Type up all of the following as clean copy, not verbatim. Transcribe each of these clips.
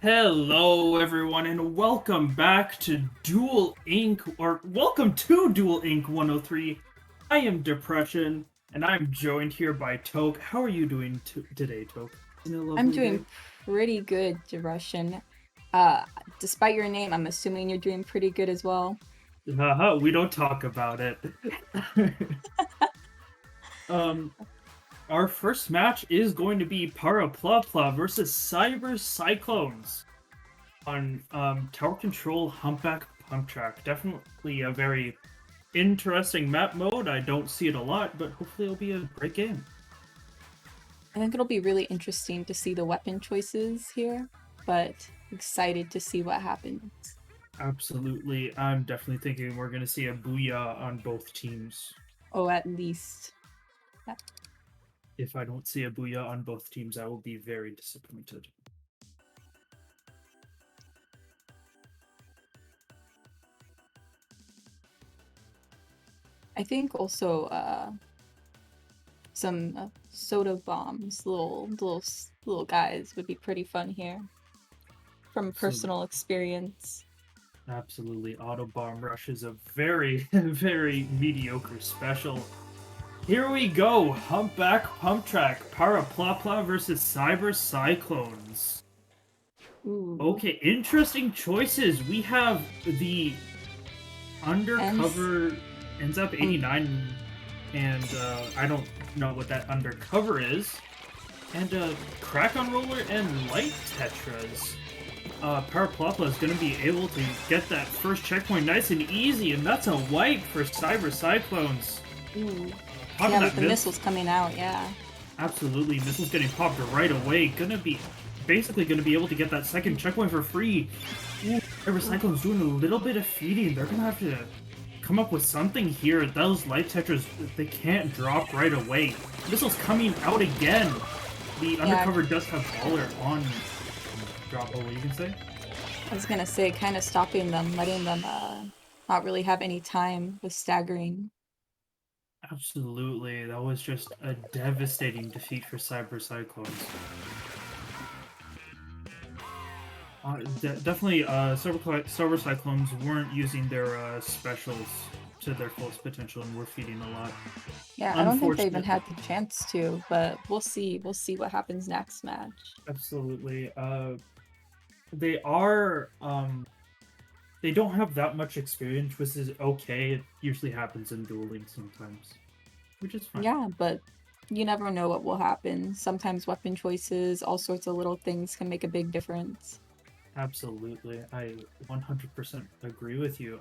Hello, everyone, and welcome back to Duel Inc. or welcome to Duel Inc. 103. I am Depression, and I'm joined here by Toke. How are you doing today, Toke? In a I'm lovely day? doing pretty good, Russian. Uh, Despite your name, I'm assuming you're doing pretty good as well. Haha, we don't talk about it. um, our first match is going to be Paraplapla versus Cyber Cyclones on Tower Control Humpback Pump Track. Definitely a very interesting map mode. I don't see it a lot, but hopefully it'll be a great game. I think it'll be really interesting to see the weapon choices here, but excited to see what happens. Absolutely. I'm definitely thinking we're going to see a booyah on both teams. Oh, at least. If I don't see a booyah on both teams, I will be very disappointed. I think also some soda bombs, little guys, would be pretty fun here from So, personal experience. absolutely. Auto Bomb Rush is a very, very mediocre special. Here we go. Humpback Pump Track. Paraplapla versus Cyber Cyclones. Ooh, Okay, interesting choices. We have the and undercover ends up um, 89, and I don't know what that undercover is. And Crack on Roller and Light Tetras. Paraplapla is going to be able to get that first checkpoint nice and easy, and that's a wipe for Cyber Cyclones. ooh, Popping yeah, with that the missiles coming out, yeah. absolutely, missiles getting popped right away. Gonna be basically gonna be able to get that second checkpoint for free. Ooh, Cyber Cyclones doing a little bit of feeding. They're gonna have to come up with something here. Those light tetras, they can't drop right away. Missiles coming out again. The Yeah, undercover does have baller on drop. Oh, what you can say? I was gonna say, kind of stopping them, letting them not really have any time with staggering. Absolutely, that was just a devastating defeat for Cyber Cyclones. Definitely, Cyber Cyclones weren't using their specials to their fullest potential and were feeding a lot. Yeah, I don't think they even Unfortunately, had the chance to, but we'll see. We'll see what happens next match. absolutely. They are they don't have that much experience, which is okay. It usually happens in dueling sometimes, which is fine. Yeah, but you never know what will happen. Sometimes weapon choices, all sorts of little things can make a big difference. Absolutely, I 100% agree with you.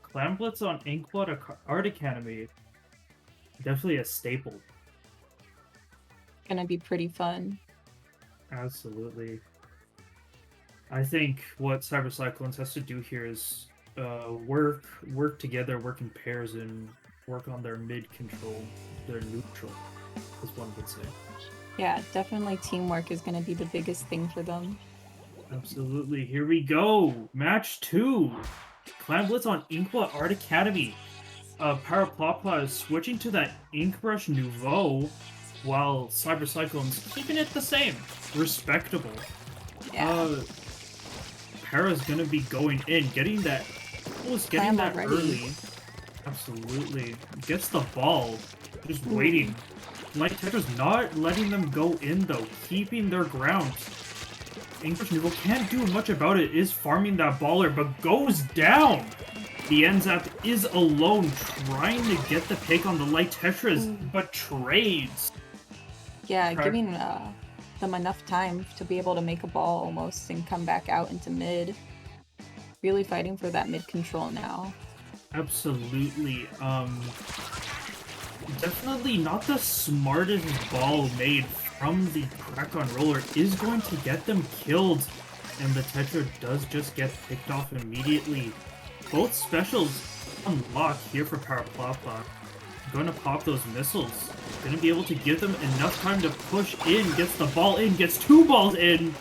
Clam Blitz on Inkblot Art Academy, definitely a staple. Gonna be pretty fun. Absolutely. I think what Cyber Cyclones has to do here is work together, work in pairs, and work on their mid control, their neutral, as one would say. Yeah, definitely teamwork is gonna be the biggest thing for them. Absolutely. Here we go. Match 2. Clan Blitz on Inkblot Art Academy. Paraplapla is switching to that Inkbrush Nouveau, while Cyber Cyclones keeping it the same. Respectable. Yeah, Uh, Para's gonna be going in, getting that. Was getting clam that already. early. Absolutely. Gets the ball. Just Ooh, waiting. Light Tetra's not letting them go in though, keeping their ground. English Nouveau can't do much about it, is farming that baller, but goes down! The Enzap is alone, trying to get the pick on the Light Tetras, ooh. but trades. Yeah, Try giving them enough time to be able to make a ball almost and come back out into mid. Really fighting for that mid control now. absolutely. Definitely not the smartest ball made from the crack on roller is going to get them killed. And the Tetra does just get picked off immediately. Both specials unlock here for Paraplapla. Going to pop those missiles. Going to be able to give them enough time to push in. Gets the ball in. Gets two balls in.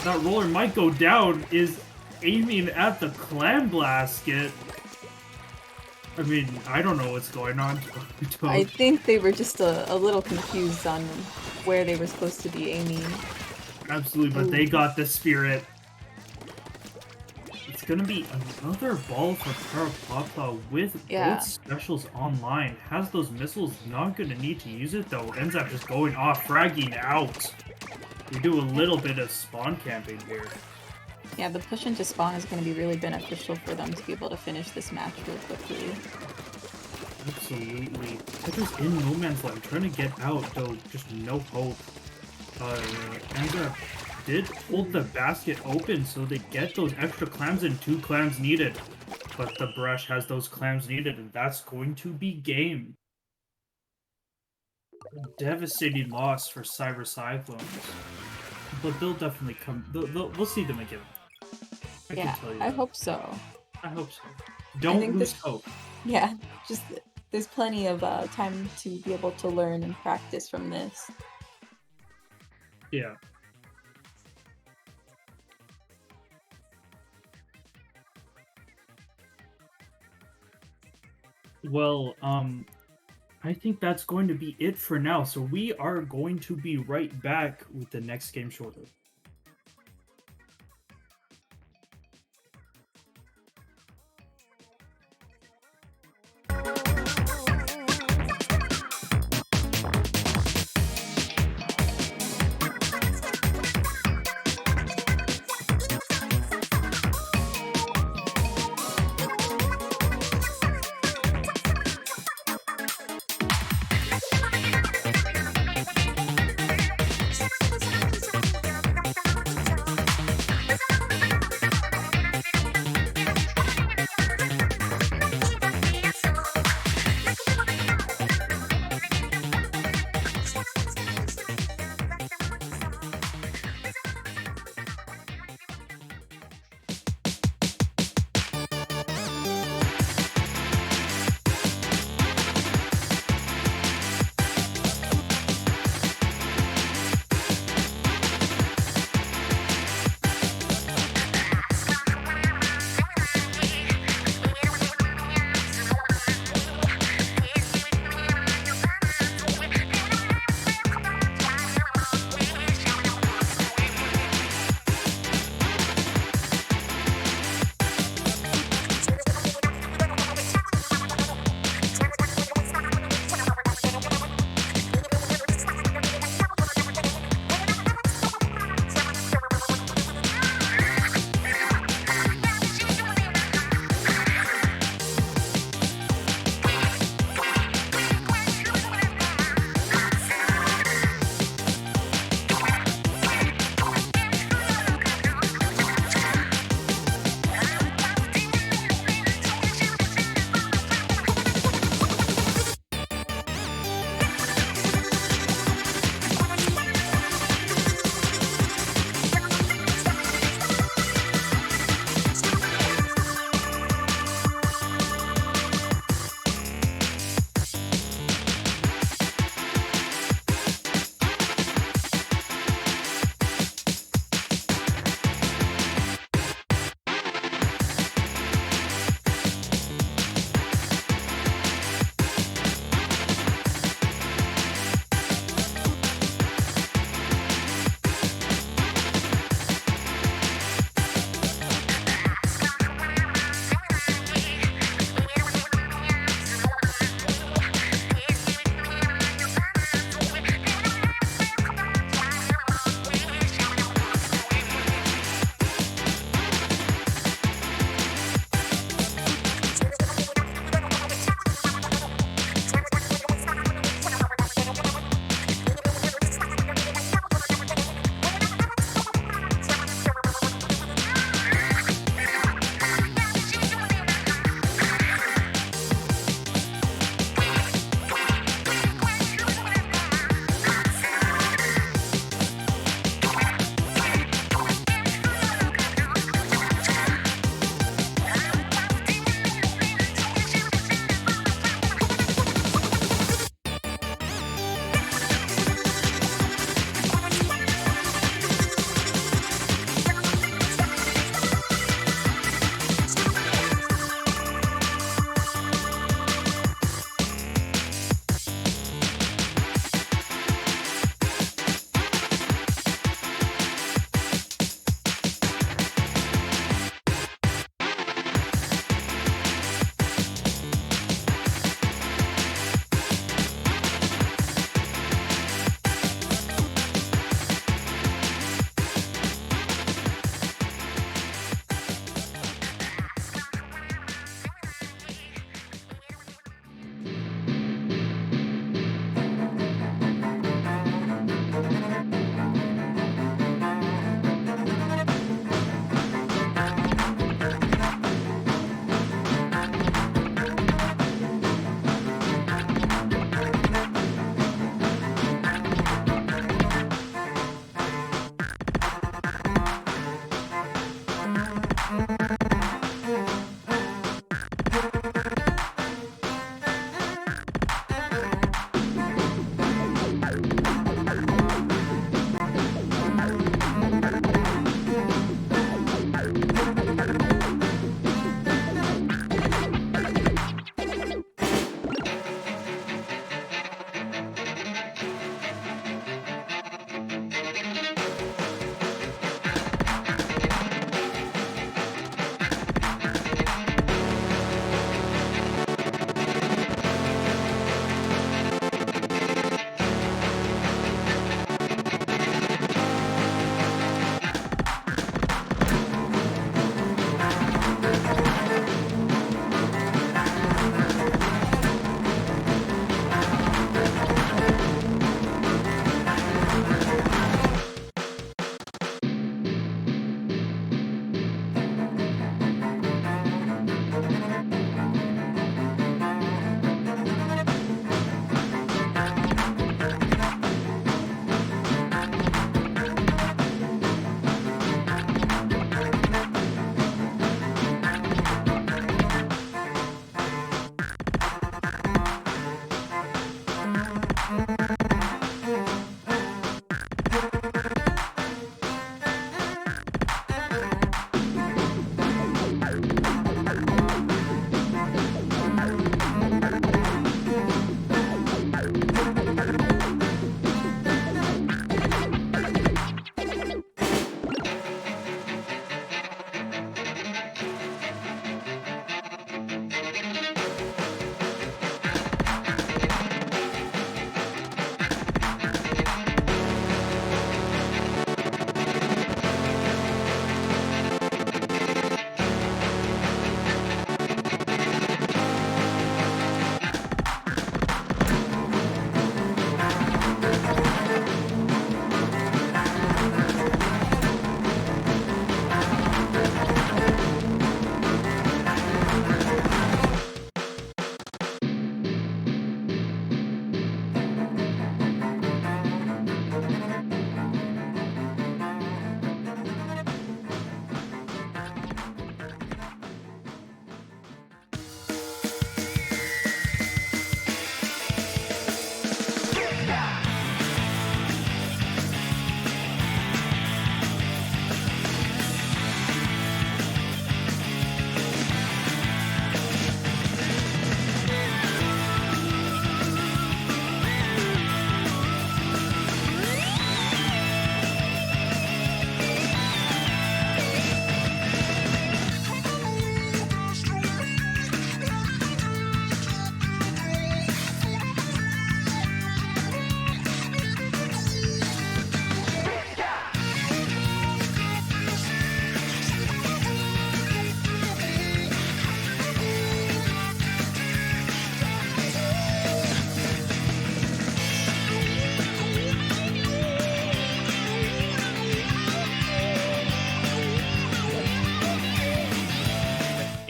That roller might go down. Is aiming at the clam blasket. I mean, I don't know what's going on. I Toad. think they were just a little confused on where they were supposed to be aiming. Absolutely, but Ooh. they got the spirit. It's gonna be another ball for Parapapa with Yeah. both specials online. Has those missiles, not gonna need to use it though. Ends up just going off, fragging out. We do a little bit of spawn camping here. Yeah, the push into spawn is going to be really beneficial for them to be able to finish this match real quickly. Absolutely. Tetra's in no man's land, trying to get out, though just no hope. Anga did hold the basket open, so they get those extra clams and 2 clams needed. But the brush has those clams needed, and that's going to be game. Devastating loss for Cyber Cyclones. But they'll definitely come. We'll see them again. I Yeah, can tell you I that. hope so. I hope so. Don't think lose this- hope. Yeah, just there's plenty of time to be able to learn and practice from this. Yeah. Well, I think that's going to be it for now. So we are going to be right back with the next game shortly.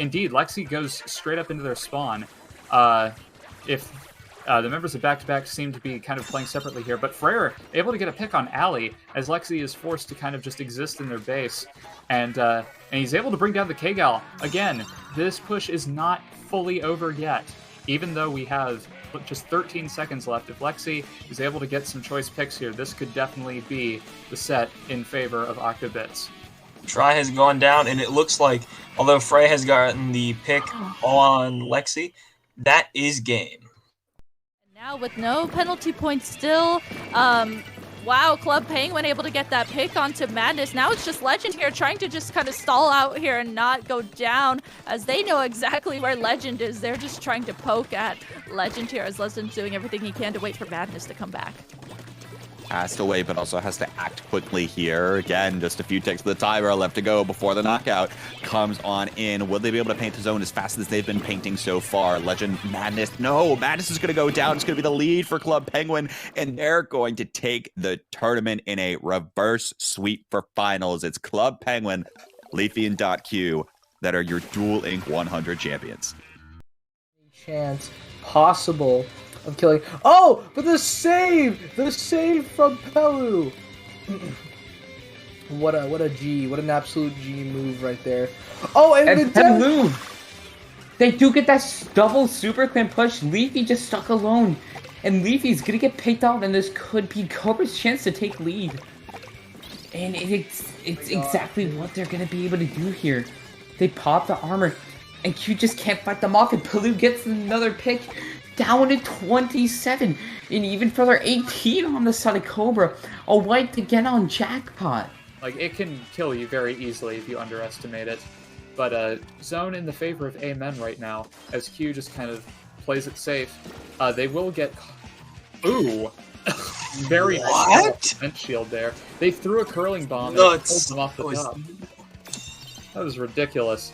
indeed, Lexi goes straight up into their spawn. If the members of Back-to-Back seem to be kind of playing separately here, but Freyr able to get a pick on Allie as Lexi is forced to kind of just exist in their base. And he's able to bring down the Kgal. Again, this push is not fully over yet, even though we have just 13 seconds left. If Lexi is able to get some choice picks here, this could definitely be the set in favor of Octobits. Try has gone down, and it looks like, although Frey has gotten the pick on Lexi, that is game. Now with no penalty points still, wow, Club Penguin able to get that pick onto Madness. Now it's just Legend here trying to just kind of stall out here and not go down, as they know exactly where Legend is. They're just trying to poke at Legend here, as Legend's doing everything he can to wait for Madness to come back. Has to wait, but also has to act quickly here. Again, just a few ticks of the timer left to go before the knockout comes on in. Will they be able to paint the zone as fast as they've been painting so far? Legend, Madness. No, Madness is going to go down. It's going to be the lead for Club Penguin, and they're going to take the tournament in a reverse sweep for finals. It's Club Penguin, Leafy, and .Q that are your Duel Inc. 100 champions. Chance possible of killing. Oh, but the save from Pelu. What a G, what an absolute G move right there. Oh, and Pelu, they do get that double super clan push. Leafy just stuck alone, and Leafy's gonna get picked off, and this could be Cobra's chance to take lead. And it's exactly what they're gonna be able to do here. They pop the armor, and Q just can't fight them off, and Pelu gets another pick. Down to 27, and even further 18 on the side of Cobra. A white to get on Jackpot. Like, it can kill you very easily if you underestimate it. But zone in the favor of Amen right now, as Q just kind of plays it safe. They will get... Ooh! Very nice vent shield there. They threw a curling bomb and pulled them off the top. That was ridiculous.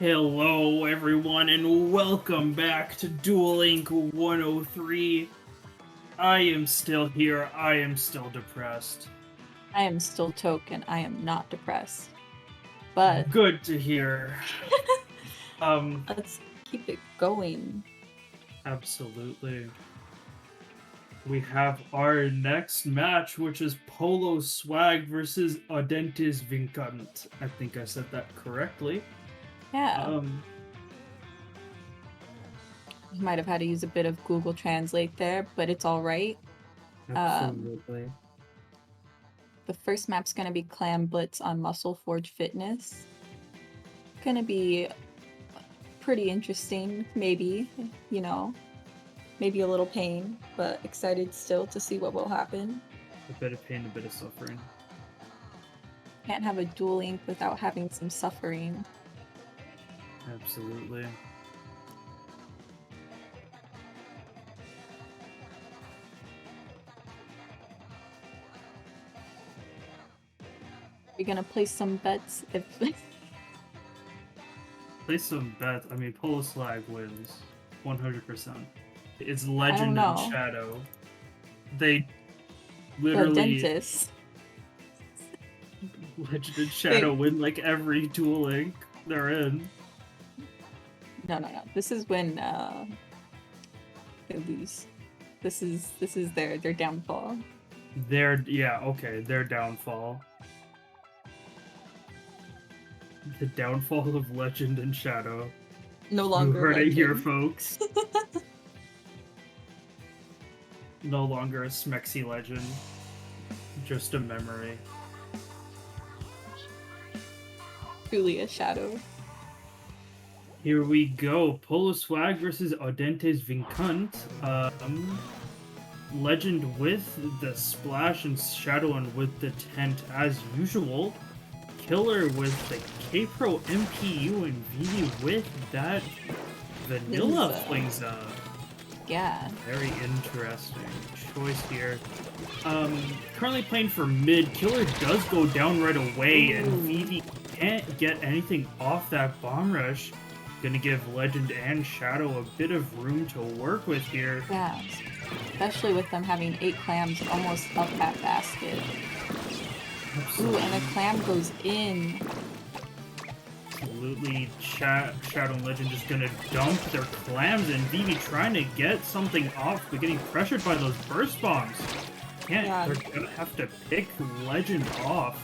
Hello, everyone, and welcome back to Duel Link 103. I am still here. I am still depressed. I am still Token. I am not depressed. But Good to hear. let's keep it going. Absolutely. We have our next match, which is Polo Swag versus Audentes Vincant. I think I said that correctly. Yeah. You might have had to use a bit of Google Translate there, but it's all right. Absolutely. The first map's gonna be Clam Blitz on Muscle Forge Fitness. Gonna be pretty interesting, maybe, you know. Maybe a little pain, but excited still to see what will happen. A bit of pain, a bit of suffering. Can't have a Duel Link without having some suffering. Absolutely. We're gonna place some bets if Place some bets. I mean, Polo Swag wins 100%. It's Legend know. and Shadow. They the literally dentist. Legend and Shadow win like every Duel Link they're in. No. This is when they lose. This is their downfall. Their downfall. The downfall of Legend and Shadow. No You longer. heard it here, Legend. folks. No longer a Smexy legend. Just a memory. Truly a shadow. Here we go. Polo Swag versus Audentes Vincant. Legend with the splash and Shadow and with the tent as usual. Killer with the K-Pro MPU and Vivi with that Vanilla Flingza. Yeah. Very interesting choice here. Currently playing for mid. Killer does go down right away, and Vivi can't get anything off that bomb rush. Gonna give Legend and Shadow a bit of room to work with here. Yeah. Especially with them having 8 clams almost up that basket. Ooh, and a clam goes in. Absolutely. Shadow and Legend just gonna dump their clams, and Vivi trying to get something off, but getting pressured by those burst bombs. Yeah. They're gonna have to pick Legend off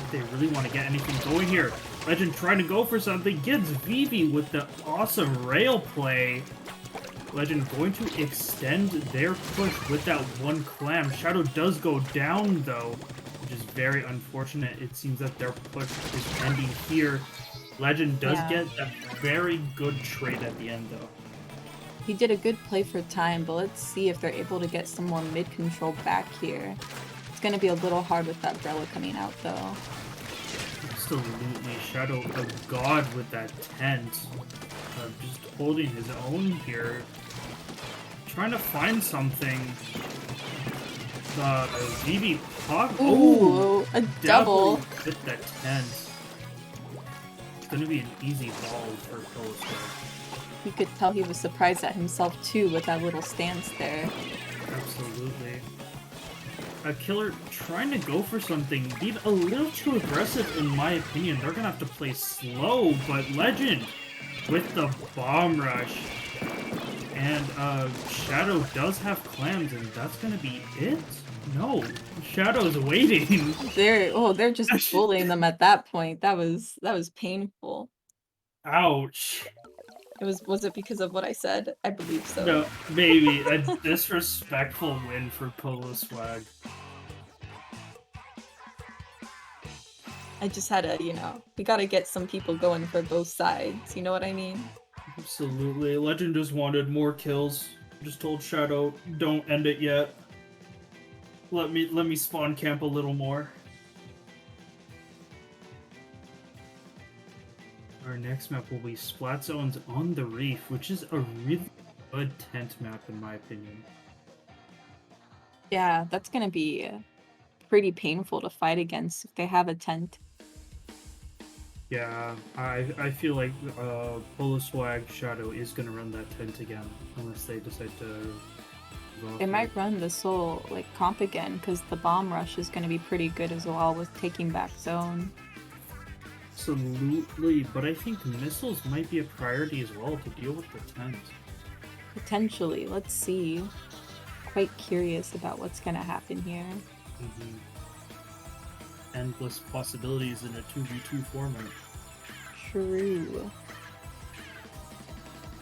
if they really want to get anything going here. Legend trying to go for something, gets Vivi with the awesome rail play. Legend going to extend their push with that one clam. Shadow does go down though, which is very unfortunate. It seems that their push is ending here. Legend does get a very good trade at the end though. He did a good play for time, but let's see if they're able to get some more mid control back here. It's gonna be a little hard with that Brella coming out though. Absolutely. Shadow a god with that tent. Just holding his own here. Trying to find something. Vivi pop. Ooh, a double. With that tent. It's gonna be an easy ball for Polo Swag. You could tell he was surprised at himself too with that little stance there. Absolutely. A Killer trying to go for something, being a little too aggressive in my opinion. They're gonna have to play slow, but Legend with the bomb rush. And Shadow does have clams, and that's gonna be it? No. Shadow's waiting. They're just bullying them at that point. That was painful. Ouch. Was it because of what I said? I believe so. No, maybe. A disrespectful win for Polo Swag. I just had to, we gotta get some people going for both sides. You know what I mean? Absolutely. Legend just wanted more kills. Just told Shadow, don't end it yet. Let me spawn camp a little more. Our next map will be Splat Zones on the Reef, which is a really good tent map in my opinion. Yeah, that's gonna be pretty painful to fight against if they have a tent. Yeah, I feel like Polo Swag Shadow is gonna run that tent again unless they decide to. They might run the Soul like comp again because the bomb rush is going to be pretty good as well with taking back zone. Absolutely, but I think missiles might be a priority as well to deal with the tent. Potentially, let's see. Quite curious about what's going to happen here. Endless possibilities in a 2v2 format. True.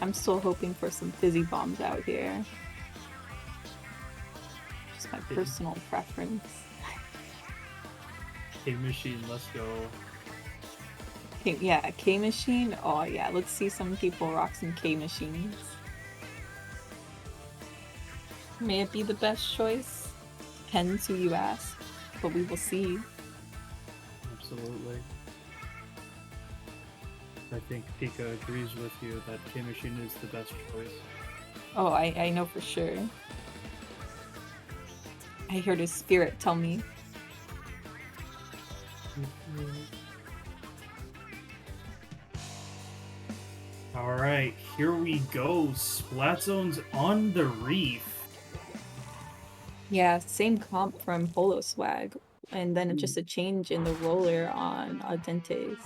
I'm still hoping for some fizzy bombs out here. Just my personal preference. K-Machine, let's go. Yeah, K-Machine? Oh yeah, let's see some people rock some K-Machines. May it be the best choice? Depends who you ask, but we will see. Absolutely. I think Pika agrees with you that K-Machine is the best choice. Oh, I know for sure. I heard his spirit tell me. Alright, here we go. Splat Zone's on the reef. Yeah, same comp from Polo Swag, and then just a change in the roller on Adentes.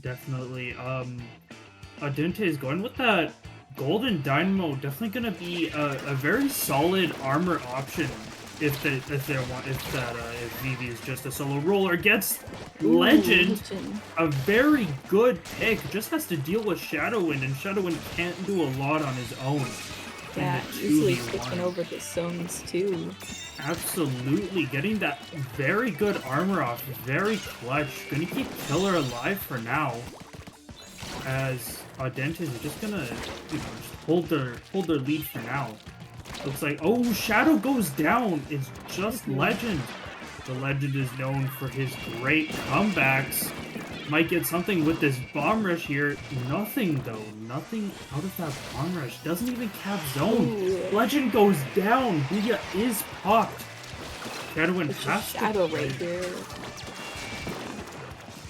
Definitely. Adente is going with that Golden Dynamo. Definitely gonna be a very solid armor option if Vivi is just a solo roller. Gets Legend, a very good pick. Just has to deal with Shadowwind, and Shadowwind can't do a lot on his own. Yeah, easily switching over to zones too. Absolutely, getting that very good armor off, very clutch. Gonna keep Killer alive for now, as Audentes is just gonna just hold their lead for now. Looks like Shadow goes down. It's just Legend. The Legend is known for his great comebacks. Might get something with this bomb rush here. Nothing though. Nothing out of that bomb rush. Doesn't even cap zone. Ooh. Legend goes down. Booyah is popped. Shadowwind It's has just to Shadow play. right here.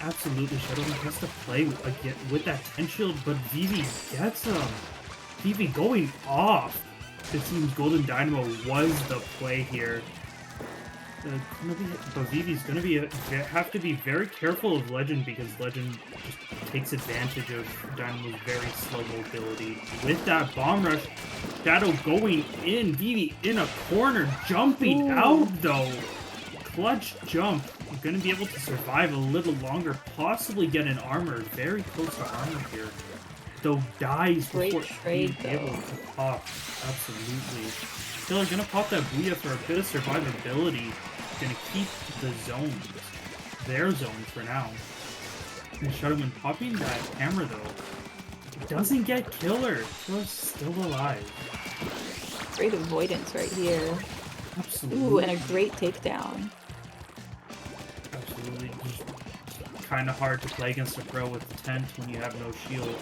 Absolutely, Shadowwind has to play again with that 10 shield, but Vivi gets him. Vivi going off. It seems Golden Dynamo was the play here. But Vivi's gonna have to be very careful of Legend because Legend just takes advantage of Dynamo's very slow mobility. With that bomb rush, Shadow going in, Vivi in a corner, jumping out though. Clutch jump. Gonna be able to survive a little longer, possibly get an armor, very close to armor here. Though dies before being able to pop. Absolutely. Killer gonna pop that Booyah for a bit of survivability. Gonna keep the zones. Their zones for now. And Shadowman popping that hammer though. Doesn't get Killer. Killer's still alive. Great avoidance right here. Absolutely. Ooh, and a great takedown. Absolutely. Just kind of hard to play against a pro with the tent when you have no shield.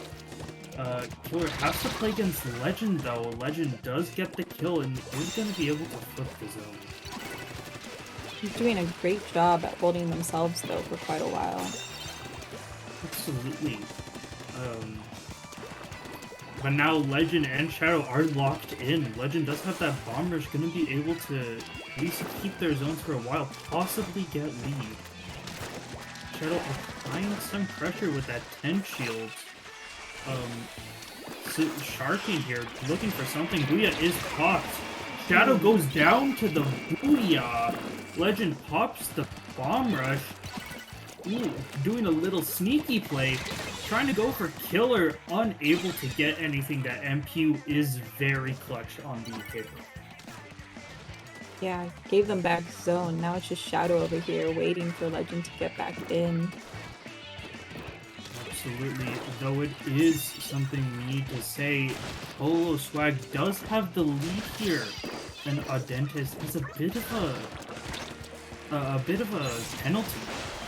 Killer has to play against Legend though. Legend does get the kill and is going to be able to flip the zone. He's doing a great job at holding themselves though for quite a while. Absolutely. But now Legend and Shadow are locked in. Legend does have that bomb rush, going to be able to at least keep their zones for a while, possibly get lead. Shadow applying some pressure with that 10 shield. Sharking here, looking for something. Booyah is popped. Shadow goes down to the Booyah. Legend pops the bomb rush. Ooh, doing a little sneaky play. Trying to go for Killer, unable to get anything. That MQ is very clutch on the hit. Yeah, gave them back zone. Now it's just Shadow over here waiting for Legend to get back in. Absolutely, though it is something we need to say, Polo Swag does have the lead here, and Audentes has a bit of a penalty,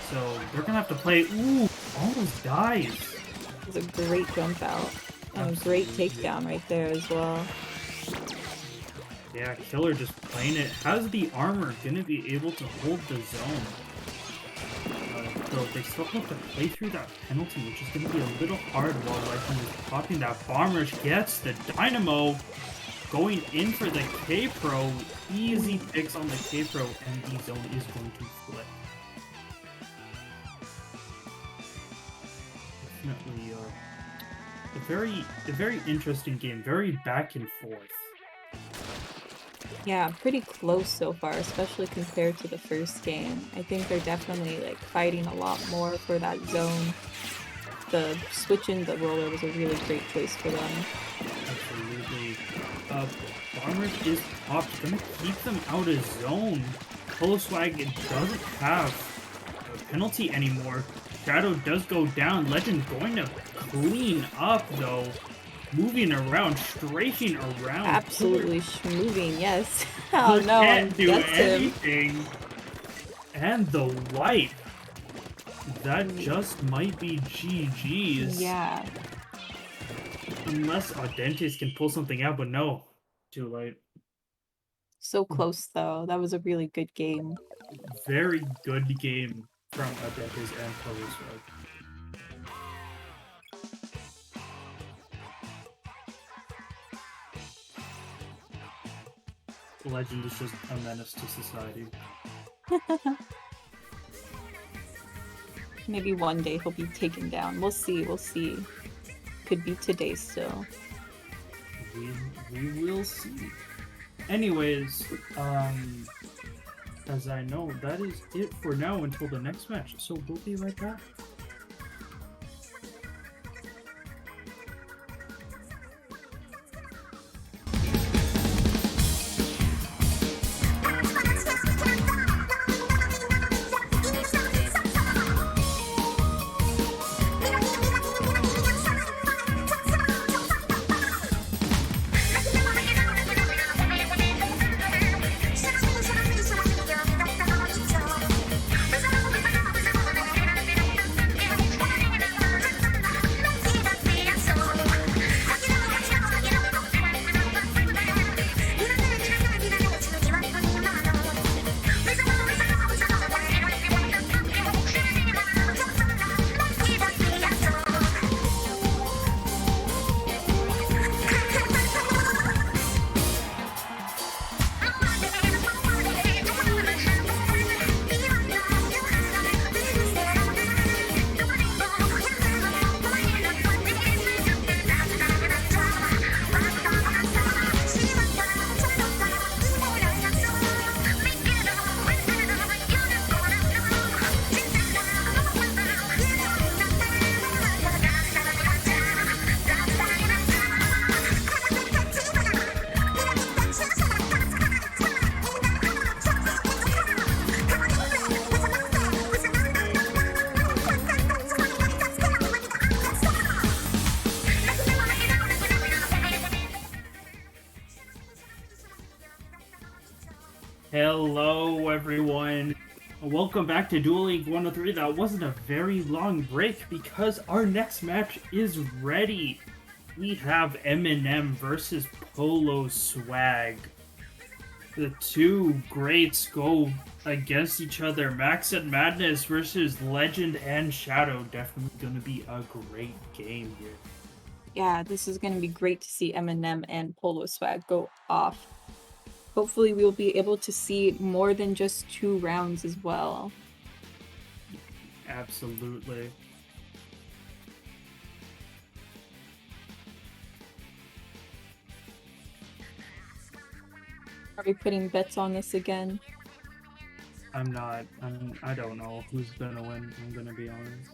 so they're gonna have to play. Ooh, almost dies. It was a great jump out and a great takedown right there as well. Yeah, Killer just playing it. Has the armor, gonna be able to hold the zone. though, they still have to play through that penalty, which is going to be a little hard while Legend is popping that Bomb Rush. Gets the Dynamo, going in for the K-Pro. Easy picks on the K-Pro, and the zone is going to flip. Definitely a very interesting game, very back and forth. Yeah, pretty close so far, especially compared to the first game. I think they're definitely like fighting a lot more for that zone. The switching the roller was a really great choice for them. Absolutely. Bomb Rush is popped, gonna keep them out of zone. Poloswag doesn't have a penalty anymore. Shadow does go down. Legend going to clean up though. Moving around, strafing around. Absolutely moving, yes. Oh no, Can't do gets him. anything. And the white. That just might be GG's. Yeah. Unless Audentes can pull something out, but no. Too late. So close though. That was a really good game. Very good game from Audentes and Poloswag. Legend is just a menace to society. Maybe one day he'll be taken down. We'll see, we'll see. Could be today still. We will see. Anyways, as I know, that is it for now until the next match. So we'll be right back. Hello, everyone. Welcome back to Duel League 103. That wasn't a very long break because our next match is ready. We have Eminem versus Poloswag. The two greats go against each other. Max and Madness versus Legend and Shadow. Definitely going to be a great game here. Yeah, this is going to be great to see Eminem and Poloswag go off. Hopefully we'll be able to see more than just 2 rounds as well. Absolutely. Are we putting bets on this again? I'm not. I don't know who's gonna win. I'm gonna be honest.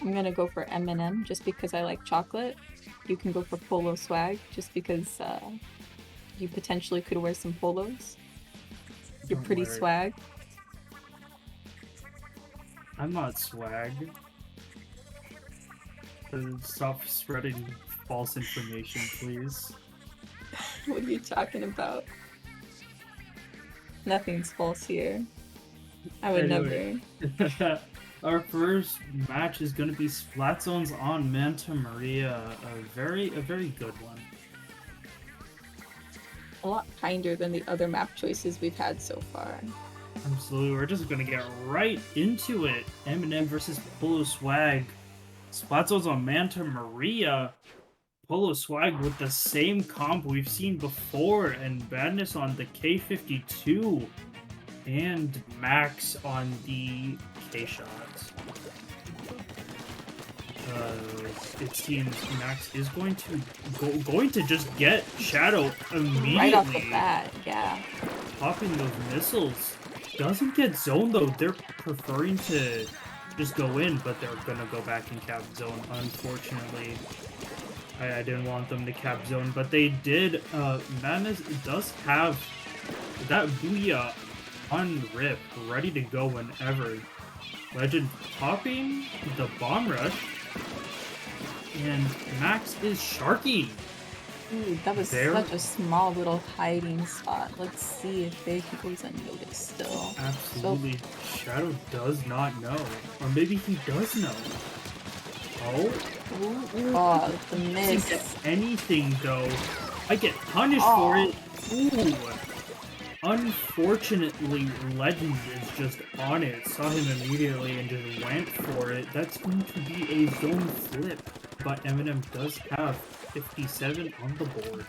I'm gonna go for Eminem just because I like chocolate. You can go for Poloswag just because you potentially could wear some polos. You're Don't pretty wear it. swag. I'm not swag. Stop spreading false information, please. What are you talking about? Nothing's false here. I would Anyway. never. Our first match is going to be Splat Zones on Manta Maria. A very good one. A lot kinder than the other map choices we've had so far. Absolutely, we're just gonna get right into it. Eminem versus Polo Swag. Spot zones on Manta Maria. Polo Swag with the same comp we've seen before, and Madness on the K52, and Max on the K-Shots. It seems Max is going to just get Shadow immediately. Right off the bat, yeah. Popping those missiles. Doesn't get zoned though. They're preferring to just go in, but they're gonna go back in cap zone, unfortunately. I didn't want them to cap zone, but they did. Madness does have that Booyah on rip, ready to go whenever. Legend popping the bomb rush, and Max is sharking. Ooh, that was such a small little hiding spot. Let's see if they goes unnoticed still. Absolutely. Shadow does not know. Or maybe he does know. Oh? Oh, the miss. Doesn't get anything though. I get punished for it. Ooh. Unfortunately, Legend is just on it. Saw him immediately and just went for it. That's going to be a zone flip. But Eminem does have 57 on the board.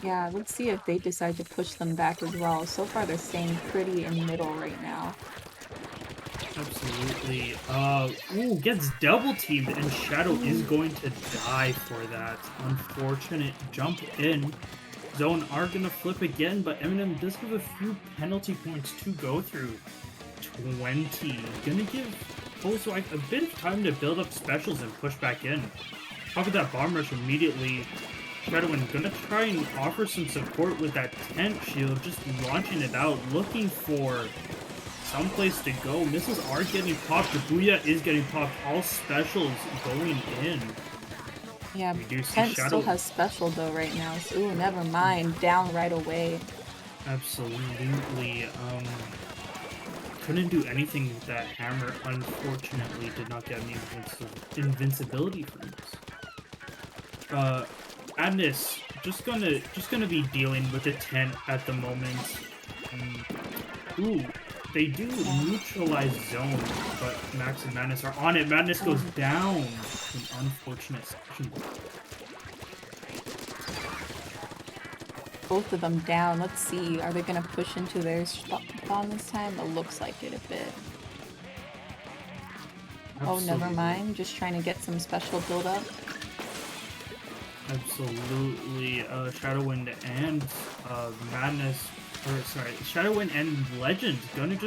Yeah, let's see if they decide to push them back as well. So far, they're staying pretty in middle right now. Absolutely. Ooh, gets double teamed, and Shadow is going to die for that. Unfortunate jump in. Zone are gonna flip again, but Eminem does have a few penalty points to go through. 20. Gonna give also like a bit of time to build up specials and push back in. Pop of that bomb rush immediately. Shadowin gonna try and offer some support with that tent shield, just launching it out, looking for some place to go. Missiles are getting popped. The Booyah is getting popped. All specials going in. Yeah, We do see Tent Shadow. still has special though right now. So, ooh, never mind. Down right away. Absolutely. Couldn't do anything with that hammer. Unfortunately, did not get any invincibility from this. Madness just gonna be dealing with the tent at the moment. Ooh, they do neutralize zone, but Max and Madness are on it. Madness goes down. An unfortunate section. Both of them down. Let's see. Are they going to push into their spawn this time? It looks like it a bit. Oh, never mind. Just trying to get some special build up. Absolutely. Shadowwind and Madness, or sorry, Shadowwind and Legend gonna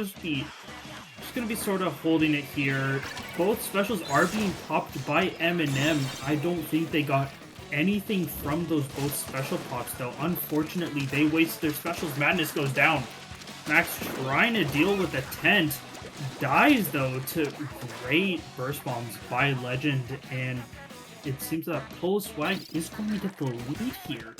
gonna be sort of holding it here. Both specials are being popped by Eminem. I don't think they got anything from those both special pops though. Unfortunately, they waste their specials. Madness goes down. Max trying to deal with the tent. Dies though to great burst bombs by Legend, and it seems that Polo Swag is going to get the lead here,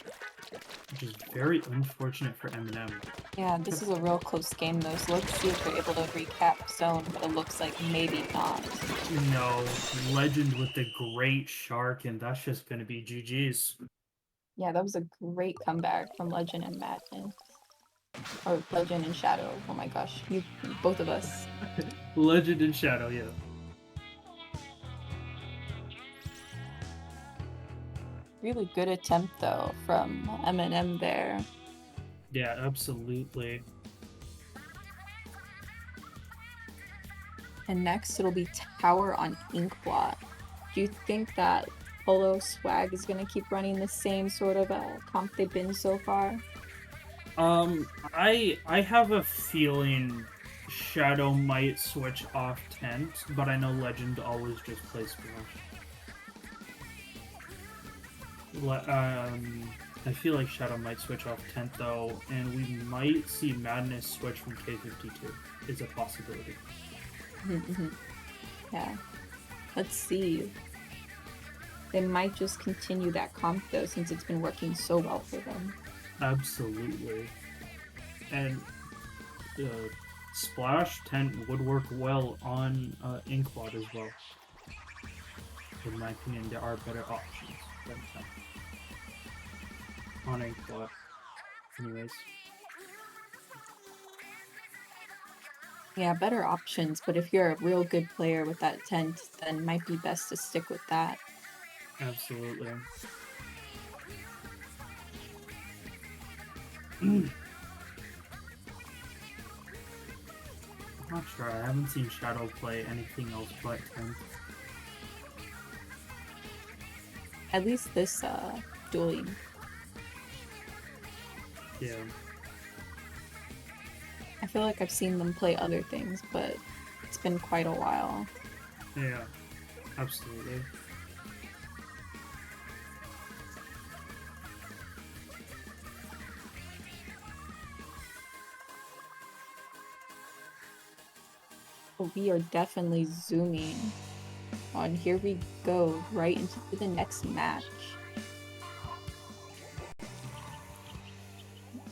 which is very unfortunate for Eminem. Yeah, this is a real close game though, so let's see if they're able to recap zone, but it looks like maybe not. No, Legend with the great shark, and that's just going to be GG's. Yeah, that was a great comeback from Legend and Madness. Or Legend and Shadow. Oh my gosh, you both of us. Legend and Shadow, yeah. Really good attempt though from Eminem there. Yeah, absolutely. And next it'll be Tower on Inkblot. Do you think that Polo Swag is gonna keep running the same sort of comp they've been so far? I have a feeling Shadow might switch off Tent, but I know Legend always just plays Splash. I feel like Shadow might switch off Tent though, and we might see Madness switch from K52. Is a possibility. Yeah. Let's see. They might just continue that comp though, since it's been working so well for them. Absolutely. And Splash Tent would work well on Inkblot as well. In my opinion, there are better options than Tent on Inkblot. Anyways. Yeah, better options, but if you're a real good player with that tent, then it might be best to stick with that. Absolutely. I'm not sure. I haven't seen Shadow play anything else but tent. At least this dueling. Yeah. I feel like I've seen them play other things, but it's been quite a while. Yeah. Absolutely. But we are definitely zooming. On here we go, right into the next match.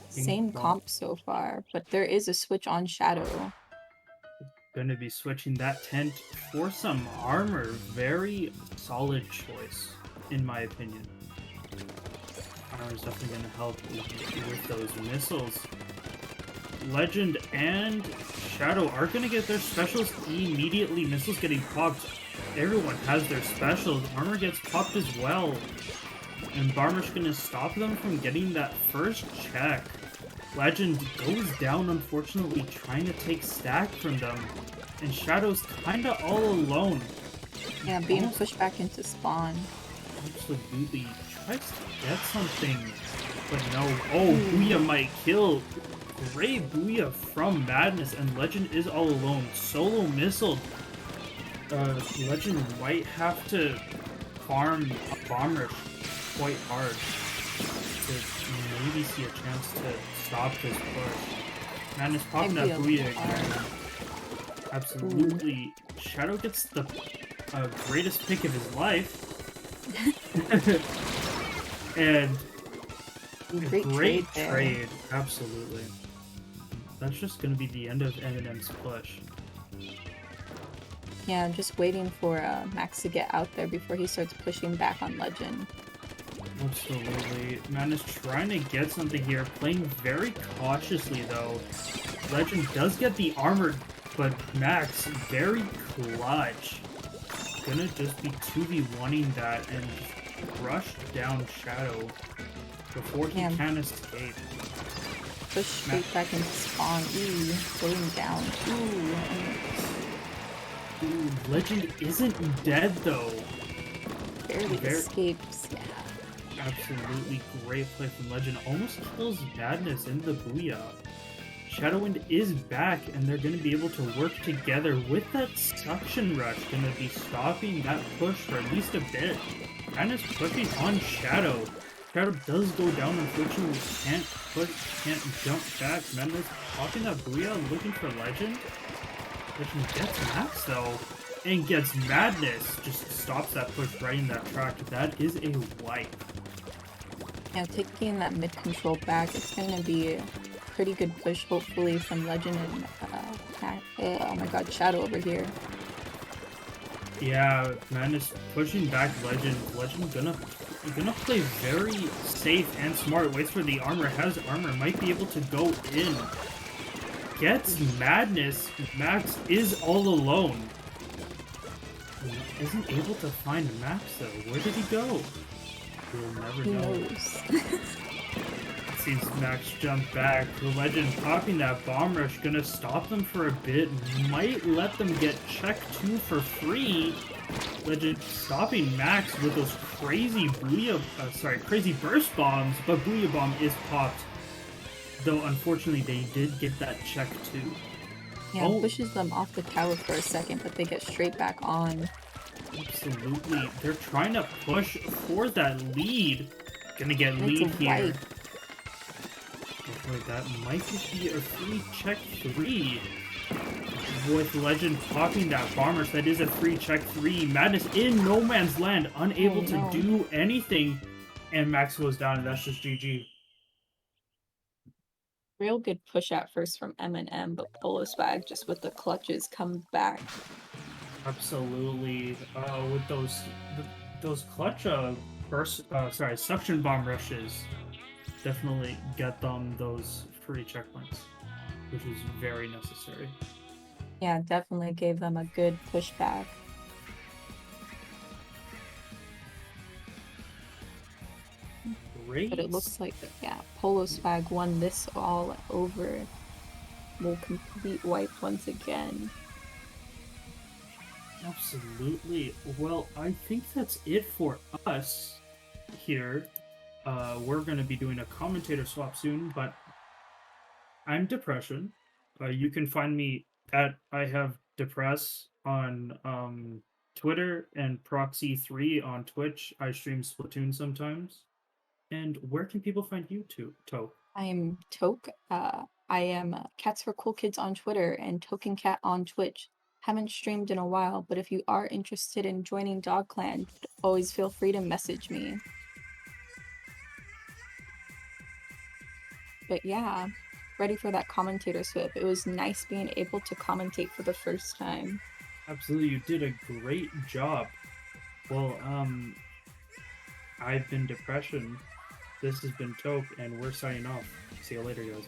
Same comp so far, but there is a switch on Shadow. Gonna be switching that tent for some armor. Very solid choice, in my opinion. Armor is definitely gonna help with those missiles. Legend and Shadow are gonna get their specials immediately. Missiles getting popped. Everyone has their specials. Armor gets popped as well. And Barmer's gonna stop them from getting that first check. Legend goes down, unfortunately, trying to take stack from them. And Shadow's kinda all alone. Yeah, being pushed back into spawn. Absolutely. Tries to get something, but no. Oh, Booyah might kill. Great Booyah from Madness, and Legend is all alone. Solo missile. Legend might have to farm a Bomber quite hard to maybe see a chance to stop this push. Madness popping that Booyah again. Absolutely. Shadow gets the greatest pick of his life. And great trade. Absolutely. That's just going to be the end of Eminem's push. Yeah, I'm just waiting for Max to get out there before he starts pushing back on Legend. Absolutely. Madness trying to get something here, playing very cautiously though. Legend does get the armor, but Max, very clutch. Gonna just be 2v1ing that and rush down Shadow before he can escape. Push straight back into spawn. Ooh, going down. Ooh, Legend isn't dead though. Barely escapes, yeah. Absolutely great play from Legend. Almost kills Madness in the Booyah. Shadowwind is back, and they're going to be able to work together with that suction rush. Going to be stopping that push for at least a bit. Madness pushing on Shadow. Shadow does go down, unfortunately. Can't push, can't jump back. Madness popping that Booyah, looking for Legend. Legend gets Max though, and gets Madness. Just stops that push right in that track. That is a wipe. Yeah, taking that mid control back, it's gonna be a pretty good push, hopefully, from Legend and oh my god, Shadow over here. Yeah, Madness pushing back Legend. Legend gonna play very safe and smart. Waits for the armor. Has armor. Might be able to go in. Gets Madness. Max is all alone. He isn't able to find Max though. Where did he go? We'll never know. Sees Max jump back. The Legend popping that bomb rush, gonna stop them for a bit. Might let them get check 2 for free. Legend stopping Max with those crazy crazy burst bombs, but Booyah Bomb is popped. Though unfortunately they did get that check 2. Yeah, pushes them off the tower for a second, but they get straight back on. Absolutely. They're trying to push for that lead. Gonna get lead here. Hopefully that might just be a free check 3. With Legend popping that Bombers, that is a free check 3. Madness in no man's land, unable to do anything. And Max goes down, and that's just GG. Real good push at first from Eminem, but Polo Swag just with the clutches comes back. Absolutely. With those clutch suction bomb rushes, definitely get them those free checkpoints, which is very necessary. Yeah, definitely gave them a good pushback. Great. But it looks like, yeah, Polo Swag won this all over. Will complete wipe once again. Absolutely. Well, I think that's it for us here. We're going to be doing a commentator swap soon, but I'm Depression. You can find me at I have Depress on Twitter and Proxy3 on Twitch. I stream Splatoon sometimes. And where can people find you Toke? I am Toke. I am Cats for Cool Kids on Twitter and Token Cat on Twitch. Haven't streamed in a while, but if you are interested in joining Dog Clan, always feel free to message me. But yeah, ready for that commentator swip. It was nice being able to commentate for the first time. Absolutely, you did a great job. Well, I've been Depression. This has been Toke, and we're signing off. See you later, guys.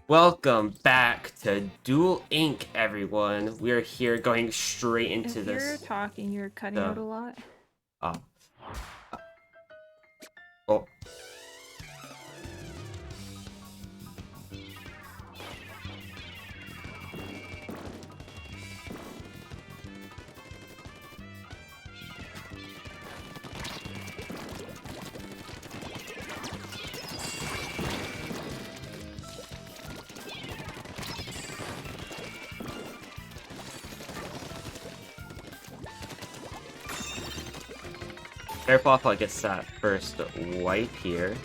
Welcome back to Duel Inc, everyone. We're here going straight into If this. you're talking, you're cutting out a lot. Oh. Oh. Airpawpaw gets that first wipe here.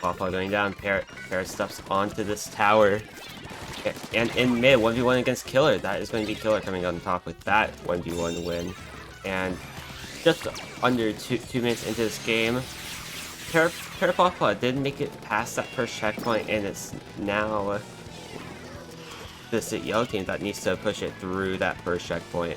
Pawpaw going down, Parrot steps onto this tower. And in mid, 1v1 against Killer. That is going to be Killer coming on top with that 1v1 win. And just under two minutes into this game, Pawpaw did make it past that first checkpoint, and it's now the yellow team that needs to push it through that first checkpoint.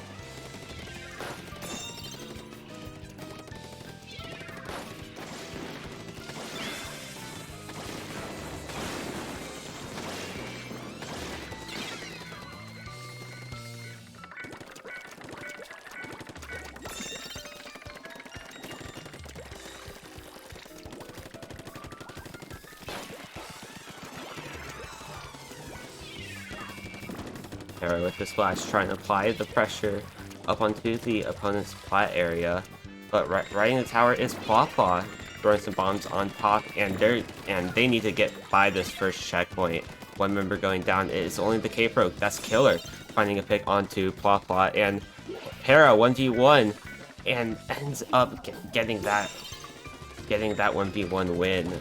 With the splash, trying to apply the pressure up onto the opponent's plat area, but right in the tower is Pawpaw throwing some bombs on top, and they need to get by this first checkpoint. One member going down is only the K-Pro. That's Killer finding a pick onto Pawpaw, and Para 1v1 and ends up getting that 1v1 win.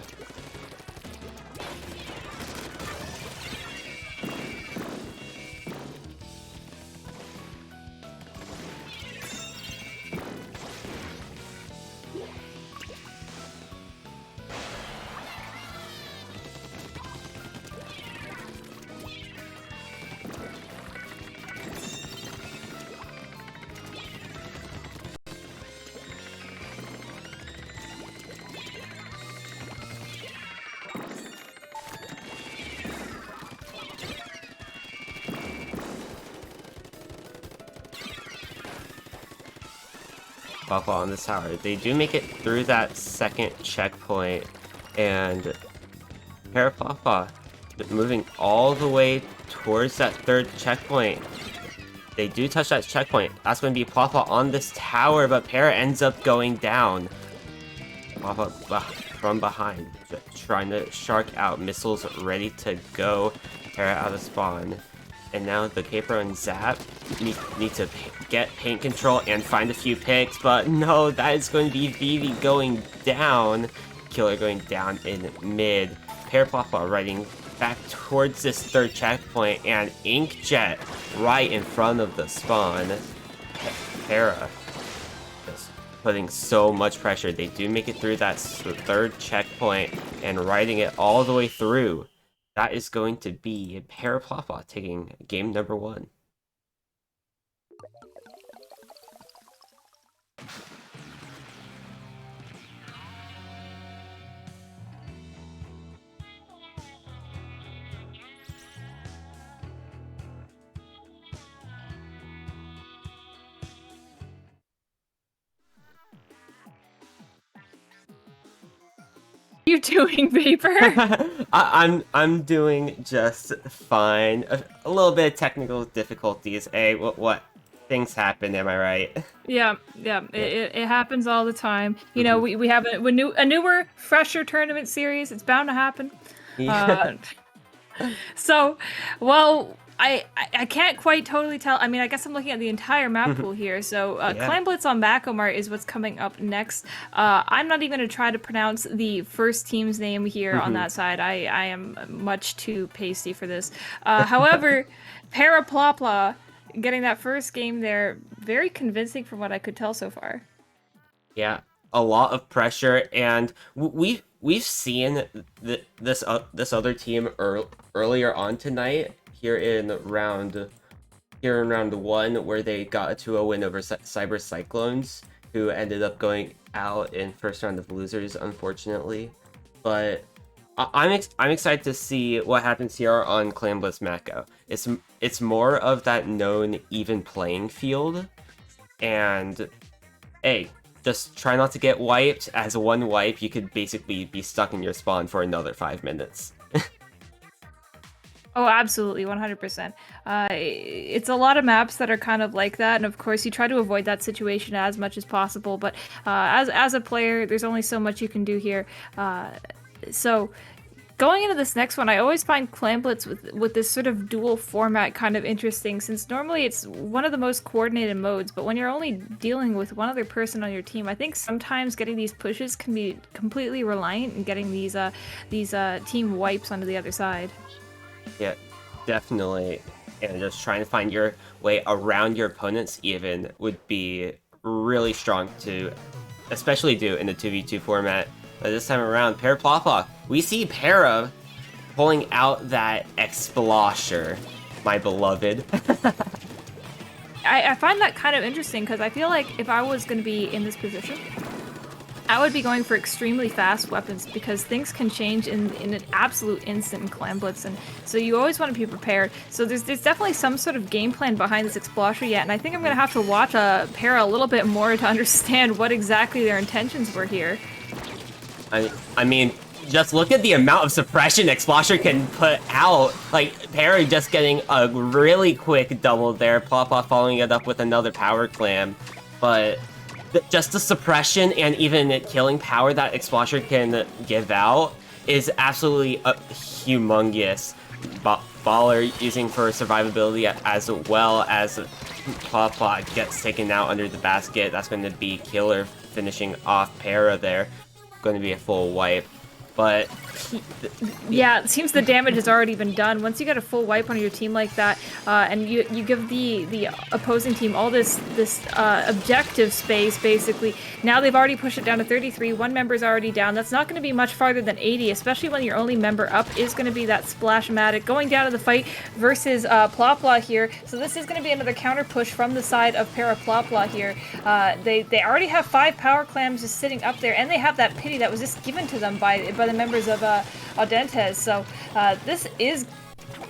Pawpaw on this tower. They do make it through that second checkpoint, And Paraplapa moving all the way towards that third checkpoint. They do touch that checkpoint. That's going to be Plapa on this tower, but Para ends up going down. Plapa from behind, trying to shark out. Missiles ready to go. Para out of spawn. And now the Capro and Zap need to get paint control and find a few picks, but no, that is going to be Vivi going down. Killer going down in mid. Paraplapa riding back towards this third checkpoint, and Inkjet right in front of the spawn. Para just putting so much pressure. They do make it through that third checkpoint and riding it all the way through. That is going to be Paraplapa taking game number 1. You doing, Vapor? I'm doing just fine. A little bit of technical difficulties. Hey, what things happen? Am I right? Yeah. It happens all the time. You know, we have a newer, fresher tournament series. It's bound to happen. Yeah. So, well, I can't quite totally tell. I mean, I guess I'm looking at the entire map pool here. So, Clan Blitz on Macomar is what's coming up next. I'm not even going to try to pronounce the first team's name here on that side. I am much too pasty for this. However, Paraplapa getting that first game there, very convincing from what I could tell so far. Yeah, a lot of pressure, and we've seen this other team earlier on tonight. Here in round 1, where they got a 2-0 win over Cyber Cyclones, who ended up going out in first round of losers, unfortunately. But I'm excited to see what happens here on Clan Blitz Mako. It's more of that known even playing field, and hey, just try not to get wiped. As one wipe, you could basically be stuck in your spawn for another 5 minutes. Oh, absolutely, 100%. It's a lot of maps that are kind of like that, and of course you try to avoid that situation as much as possible, but as a player, there's only so much you can do here. So going into this next one, I always find Clan Blitz with this sort of dual format kind of interesting, since normally it's one of the most coordinated modes, but when you're only dealing with one other person on your team, I think sometimes getting these pushes can be completely reliant in getting these team wipes onto the other side. Yeah, definitely. And just trying to find your way around your opponents even would be really strong to especially do in the 2v2 format. But this time around, Paraplapa, we see Para pulling out that Explosher, my beloved. I find that kind of interesting, because I feel like if I was going to be in this position, I would be going for extremely fast weapons, because things can change in an absolute instant in Clan Blitz, and so you always want to be prepared. So there's definitely some sort of game plan behind this Explosher yet, and I think I'm going to have to watch Para a little bit more to understand what exactly their intentions were here. I mean, just look at the amount of suppression Explosher can put out. Like, Para just getting a really quick double there, Plapa following it up with another power clam, but just the suppression and even killing power that Explosher can give out is absolutely humongous. Baller using for survivability as well as Plapa gets taken out under the basket. That's going to be Killer finishing off Para there. Going to be a full wipe. But yeah, it seems the damage has already been done. Once you get a full wipe on your team like that, and you give the opposing team all this objective space, basically, now they've already pushed it down to 33. One member's already down. That's not going to be much farther than 80, especially when your only member up is going to be that Splashmatic going down to the fight versus Plapla here. So this is going to be another counter push from the side of Paraplapla here. They already have 5 power clams just sitting up there, and they have that pity that was just given to them by the members of Audentes, so this is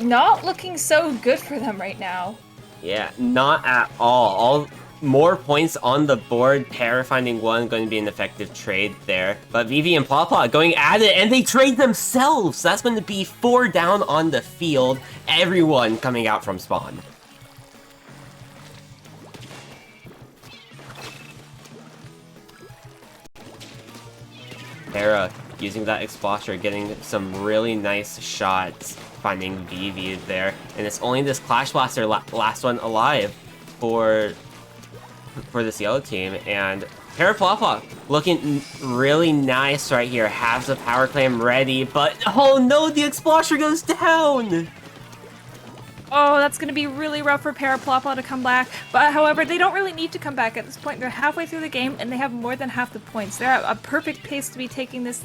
not looking so good for them right now. Yeah, not at all. more points on the board. Pear finding one, going to be an effective trade there. But Vivi and Pawpaw going at it, and they trade themselves. That's going to be 4 down on the field. Everyone coming out from spawn. Pear using that Explosher, getting some really nice shots, finding Vivi there. And it's only this Clash Blaster last one alive for this yellow team, and Parapawpaw looking really nice right here. Has the Power Clam ready, but oh no, the Explosher goes down! Oh, that's going to be really rough for Paraplopla to come back. But however, they don't really need to come back at this point. They're halfway through the game, and they have more than half the points. They're at a perfect pace to be taking this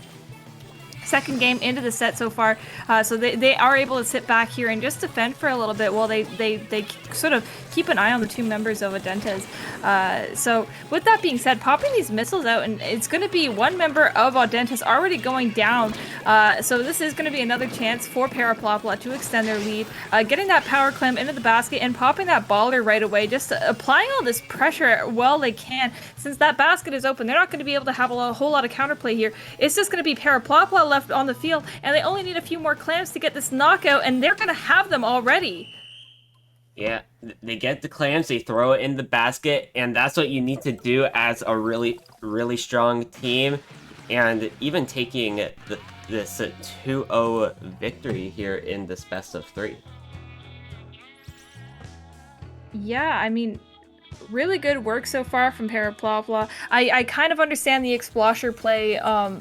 second game into the set so far, so they are able to sit back here and just defend for a little bit while they sort of keep an eye on the 2 members of Audentes. So with that being said, popping these missiles out, and it's going to be 1 member of Audentes already going down, so this is going to be another chance for Paraplopla to extend their lead, getting that Power Clam into the basket and popping that baller right away, just applying all this pressure while they can. Since that basket is open, they're not going to be able to have a whole lot of counterplay here. It's just going to be Paraplopla left on the field, and they only need a few more clams to get this knockout, and they're going to have them already. Yeah, they get the clams, they throw it in the basket, and that's what you need to do as a really, really strong team. And even taking this 2-0 victory here in this best of 3. Yeah, I mean, really good work so far from Paraplopla. I kind of understand the Explosher play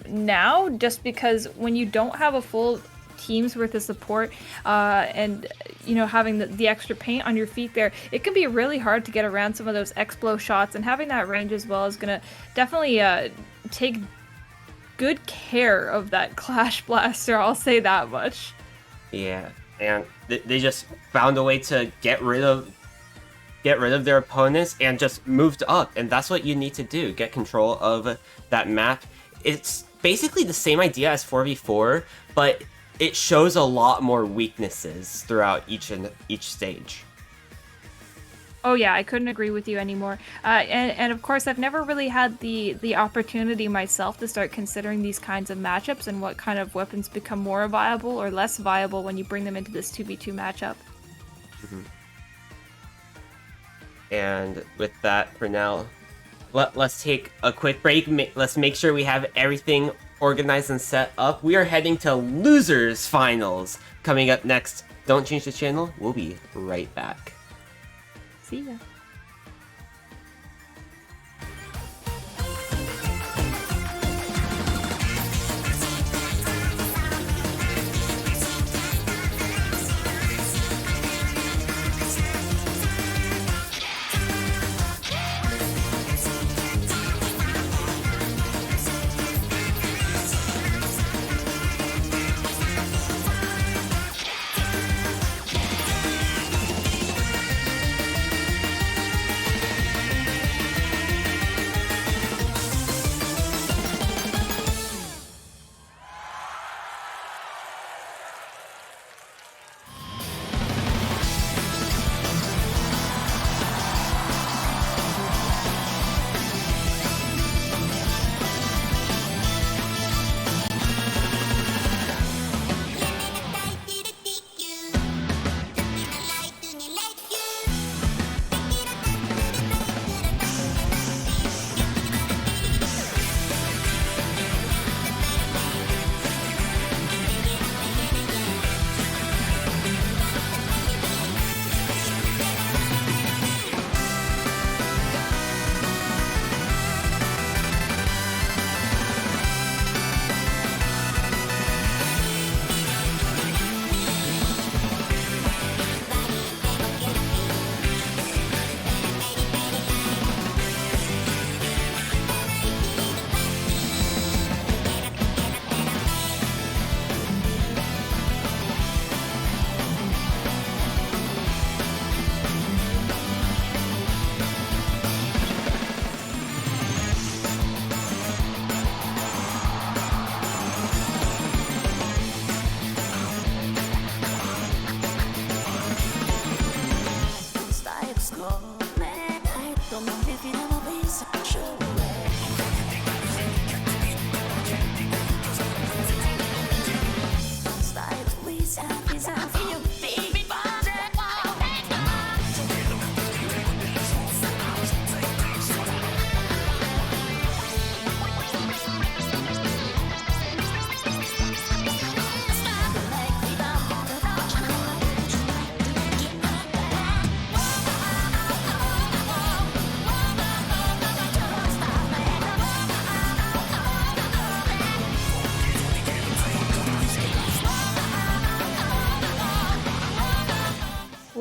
now, just because when you don't have a full team's worth of support and you know, having the extra paint on your feet there, it can be really hard to get around some of those Explo shots, and having that range as well is gonna definitely take good care of that Clash Blaster, I'll say that much. Yeah, and they just found a way to get rid of their opponents and just moved up, and that's what you need to do, get control of that map. It's basically the same idea as 4v4, but it shows a lot more weaknesses throughout each stage. Oh yeah, I couldn't agree with you anymore. And of course, I've never really had the opportunity myself to start considering these kinds of matchups and what kind of weapons become more viable or less viable when you bring them into this 2v2 matchup. Mm-hmm. And with that, for now, let's take a quick break. Let's make sure we have everything organized and set up. We are heading to Losers Finals coming up next. Don't change the channel. We'll be right back. See ya.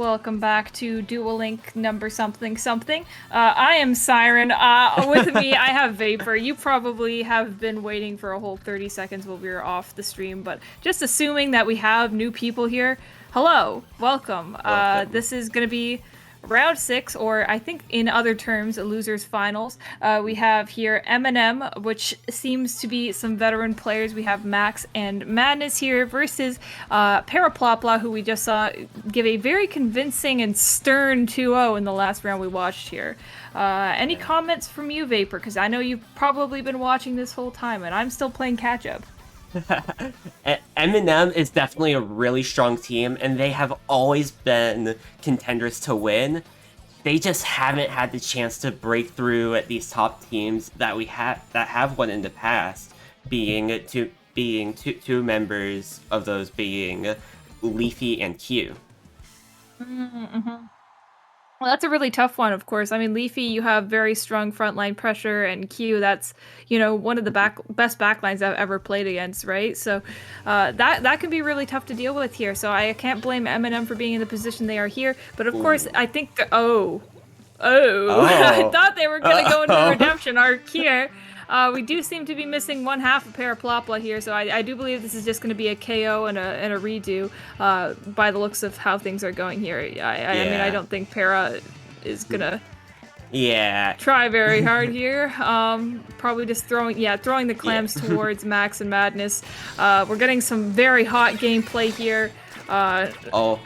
welcome back to Dual Link number something something. I am Siren. With me, I have Vapor. You probably have been waiting for a whole 30 seconds while we were off the stream, but just assuming that we have new people here, hello, welcome. This is going to be round 6, or I think in other terms, losers finals. We have here Eminem, which seems to be some veteran players. We have Max and Madness here versus Paraplopla, who we just saw give a very convincing and stern 2-0 in the last round we watched here. Any comments from you, Vapor? Because I know you've probably been watching this whole time, and I'm still playing catch-up. Eminem is definitely a really strong team, and they have always been contenders to win. They just haven't had the chance to break through at these top teams that have won in the past, being two members of those being Leafy and Q. Mm-hmm. Well, that's a really tough one, of course. I mean, Leafy, you have very strong frontline pressure, and Q, that's, one of the best backlines I've ever played against, right? So that can be really tough to deal with here. So I can't blame Eminem for being in the position they are here. But of course, I think I thought they were going to go into redemption arc here. We do seem to be missing one half of Paraplopla here, so I do believe this is just going to be a KO and a redo by the looks of how things are going here. I mean, I don't think Para is going to try very hard here. Probably just throwing the clams towards Max and Madness. We're getting some very hot gameplay here.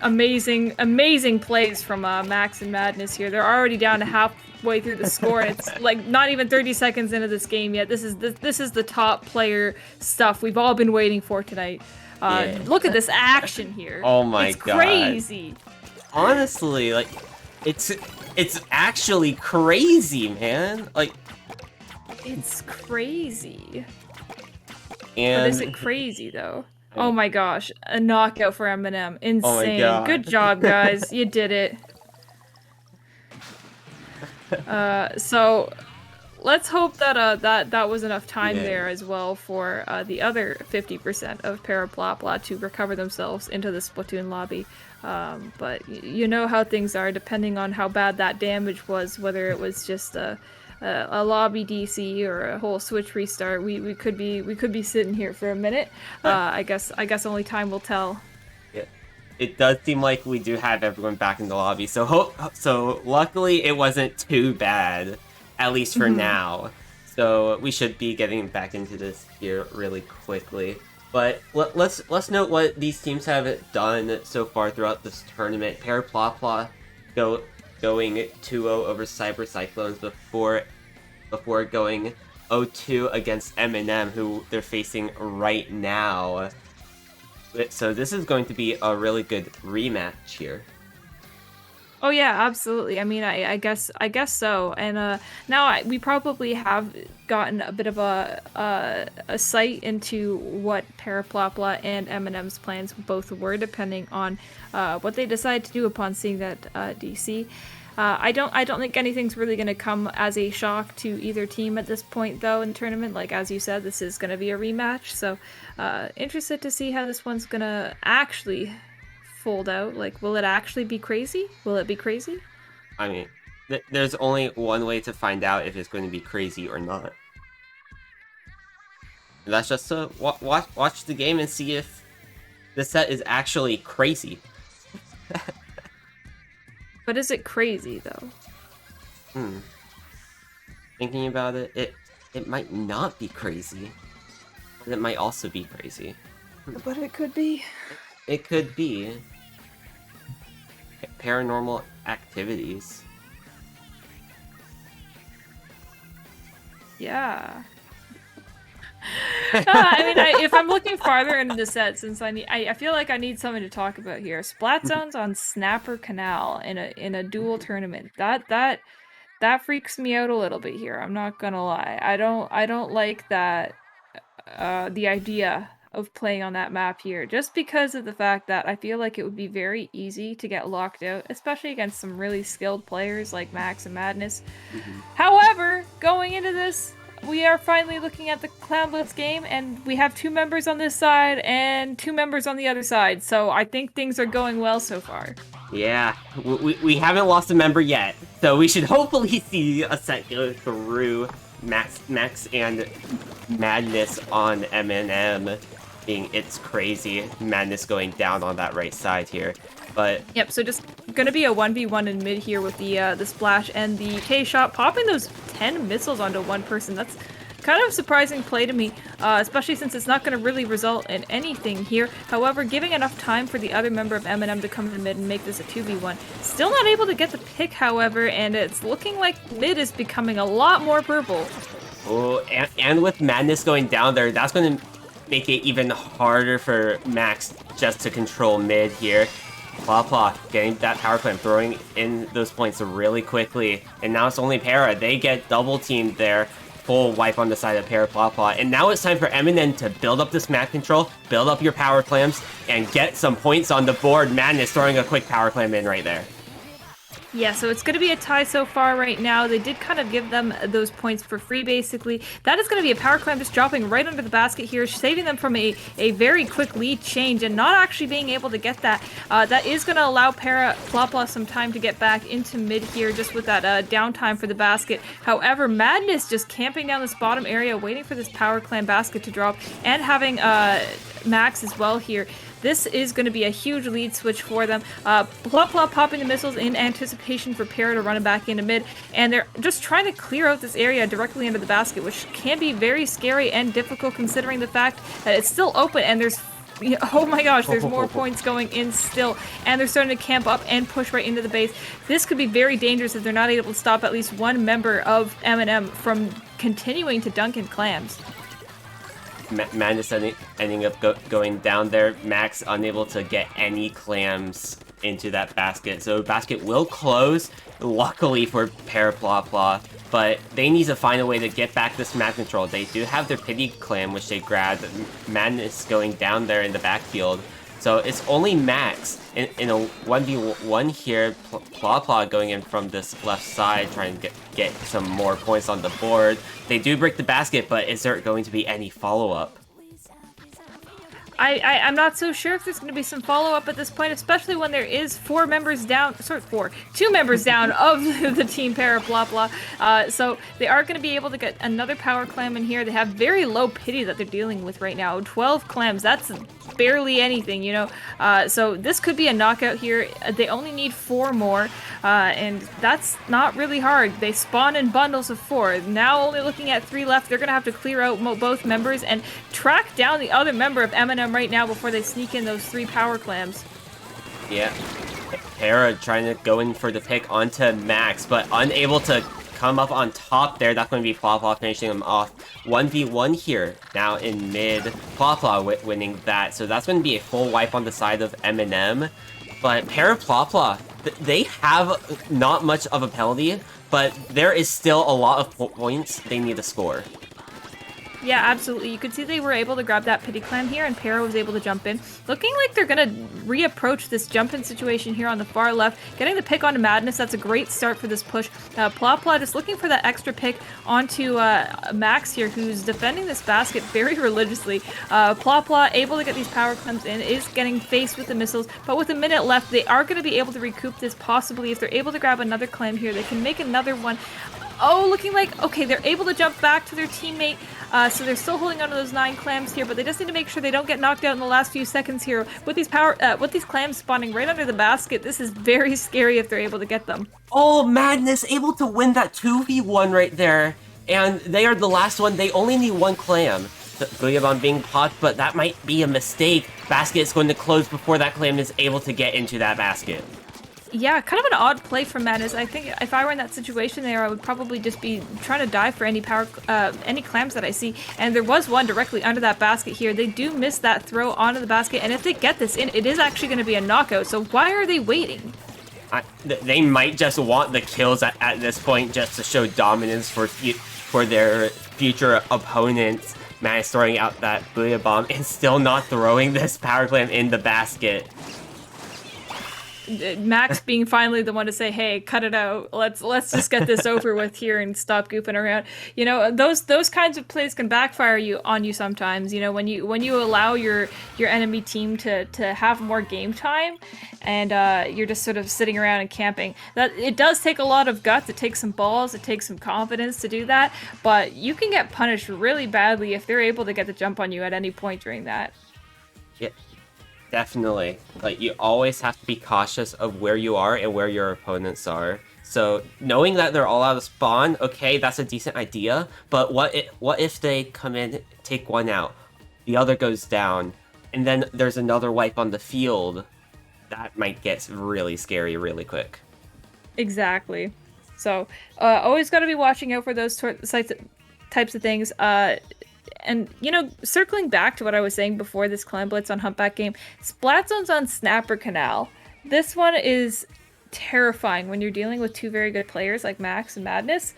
Amazing plays from Max and Madness here. They're already down to halfway through the score, and it's like not even 30 seconds into this game yet. This is the top player stuff we've all been waiting for tonight. Look at this action here. Oh my god. It's crazy. Honestly, like it's actually crazy, man. Like it's crazy. And but is it crazy though? Oh my gosh, a knockout for Eminem. Insane. Oh my god. Good job, guys. You did it. So let's hope that that was enough time there as well for the other 50% of Paraplopla to recover themselves into the Splatoon lobby. But you know how things are, depending on how bad that damage was, whether it was just a lobby DC or a whole switch restart. We could be sitting here for a minute. I guess only time will tell. It does seem like we do have everyone back in the lobby, so luckily it wasn't too bad, at least for now. So we should be getting back into this here really quickly. But let's note what these teams have done so far throughout this tournament. Paraplopla going 2-0 over Cyber Cyclones before going 0-2 against Eminem, who they're facing right now. So this is going to be a really good rematch here. Oh yeah, absolutely. I mean, I guess so. And now we probably have gotten a bit of a sight into what Paraplopla and Eminem's plans both were, depending on what they decide to do upon seeing that DC. I don't think anything's really going to come as a shock to either team at this point, though, in the tournament. Like, as you said, this is going to be a rematch, so interested to see how this one's going to actually fold out. Like, will it actually be crazy? Will it be crazy? I mean, there's only one way to find out if it's going to be crazy or not. And that's just to watch the game and see if the set is actually crazy. But is it crazy, though? Thinking about it, it might not be crazy. But it might also be crazy. But it could be. It could be. Paranormal activities. Yeah. I mean, if I'm looking farther into the set, since I feel like I need something to talk about here. Splat Zones on Snapper Canal in a dual tournament. That freaks me out a little bit here. I'm not gonna lie. I don't like that. The idea of playing on that map here, just because of the fact that I feel like it would be very easy to get locked out, especially against some really skilled players like Max and Madness. However, going into this, we are finally looking at the Clam Blitz game, and we have 2 members on this side and 2 members on the other side. So I think things are going well so far. Yeah, we haven't lost a member yet, so we should hopefully see a set go through. Max and Madness on MNM being It's Crazy. Madness going down on that right side here. But yep, so just gonna be a 1v1 in mid here with the splash and the K-shot, popping those 10 missiles onto one person. That's kind of surprising play to me, especially since it's not going to really result in anything here. However, giving enough time for the other member of MNM to come in mid and make this a 2v1. Still not able to get the pick, however, and it's looking like mid is becoming a lot more purple. Oh, and with Madness going down there, that's going to make it even harder for Max just to control mid here. Plop getting that power plant, throwing in those points really quickly, and now it's only Para. They get double teamed there. Full wipe on the side of Para Plop, and now it's time for MNM to build up this map control, build up your power clamps, and get some points on the board. Madness throwing a quick power clamp in right there. Yeah, so it's going to be a tie so far right now. They did kind of give them those points for free, basically. That is going to be a power clamp just dropping right under the basket here, saving them from a very quick lead change and not actually being able to get that. That is going to allow Para Plopla some time to get back into mid here just with that downtime for the basket. However, Madness just camping down this bottom area, waiting for this power clamp basket to drop, and having Max as well here. This is going to be a huge lead switch for them. Plop popping the missiles in anticipation for Para to run it back into mid, and they're just trying to clear out this area directly under the basket, which can be very scary and difficult considering the fact that it's still open and there's oh my gosh, there's more points going in still, and they're starting to camp up and push right into the base. This could be very dangerous if they're not able to stop at least one member of MNM from continuing to dunk in clams. Madness ending up going down there. Max unable to get any clams into that basket. So basket will close, luckily for Para Plopla, but they need to find a way to get back this map control. They do have their pity clam, which they grabbed. Madness going down there in the backfield. So it's only Max in a 1v1 here. Plopla going in from this left side, trying to get some more points on the board. They do break the basket, but is there going to be any follow-up? I'm not so sure if there's going to be some follow-up at this point, especially when there is 2 members down of the team Para Plopla. So they are going to be able to get another power clam in here. They have very low pity that they're dealing with right now. 12 clams, that's barely anything, you know. So this could be a knockout here. They only need 4 more, and that's not really hard. They spawn in bundles of 4. Now only looking at 3 left. They're going to have to clear out both members and track down the other member of MNM right now before they sneak in those 3 power clams. Yeah, Para trying to go in for the pick onto Max, but unable to come up on top there. That's going to be Plopla finishing him off. 1v1 here now in mid. Plopla winning that, so that's going to be a full wipe on the side of MNM. But Para Plopla, they have not much of a penalty, but there is still a lot of points they need to score. Yeah, absolutely. You could see they were able to grab that pity clam here, and Para was able to jump in. Looking like they're going to reapproach this jump-in situation here on the far left. Getting the pick onto Madness, that's a great start for this push. Plopla just looking for that extra pick onto Max here, who's defending this basket very religiously. Plopla able to get these power clams in, is getting faced with the missiles, but with a minute left, they are going to be able to recoup this possibly. If they're able to grab another clam here, they can make another one. Oh, looking like, okay, they're able to jump back to their teammate, so they're still holding onto those 9 clams here, but they just need to make sure they don't get knocked out in the last few seconds here. With these clams spawning right under the basket, this is very scary if they're able to get them. Oh, Madness able to win that 2v1 right there, and they are the last one. They only need 1 clam. The Booyabomb being popped, but that might be a mistake. Basket is going to close before that clam is able to get into that basket. Yeah, kind of an odd play from Madness. I think if I were in that situation there, I would probably just be trying to dive for any clams that I see. And there was one directly under that basket here. They do miss that throw onto the basket, and if they get this in, it is actually going to be a knockout. So why are they waiting? They might just want the kills at this point just to show dominance for their future opponents. Madness throwing out that Booyah Bomb and still not throwing this power clam in the basket. Max being finally the one to say, "Hey, cut it out. Let's just get this over with here and stop goofing around." You know, those kinds of plays can backfire on you sometimes. You know, when you allow your enemy team to have more game time, and you're just sort of sitting around and camping. That it does take a lot of guts. It takes some balls. It takes some confidence to do that. But you can get punished really badly if they're able to get the jump on you at any point during that. Yeah, definitely. Like, you always have to be cautious of where you are and where your opponents are. So knowing that they're all out of spawn, okay, that's a decent idea. But what if they come in, take one out, the other goes down, and then there's another wipe on the field? That might get really scary really quick. Exactly. So always got to be watching out for those types of things. And, you know, circling back to what I was saying before this Clan Blitz on Humpback game, Splat Zone's on Snapper Canal. This one is terrifying when you're dealing with two very good players like Max and Madness,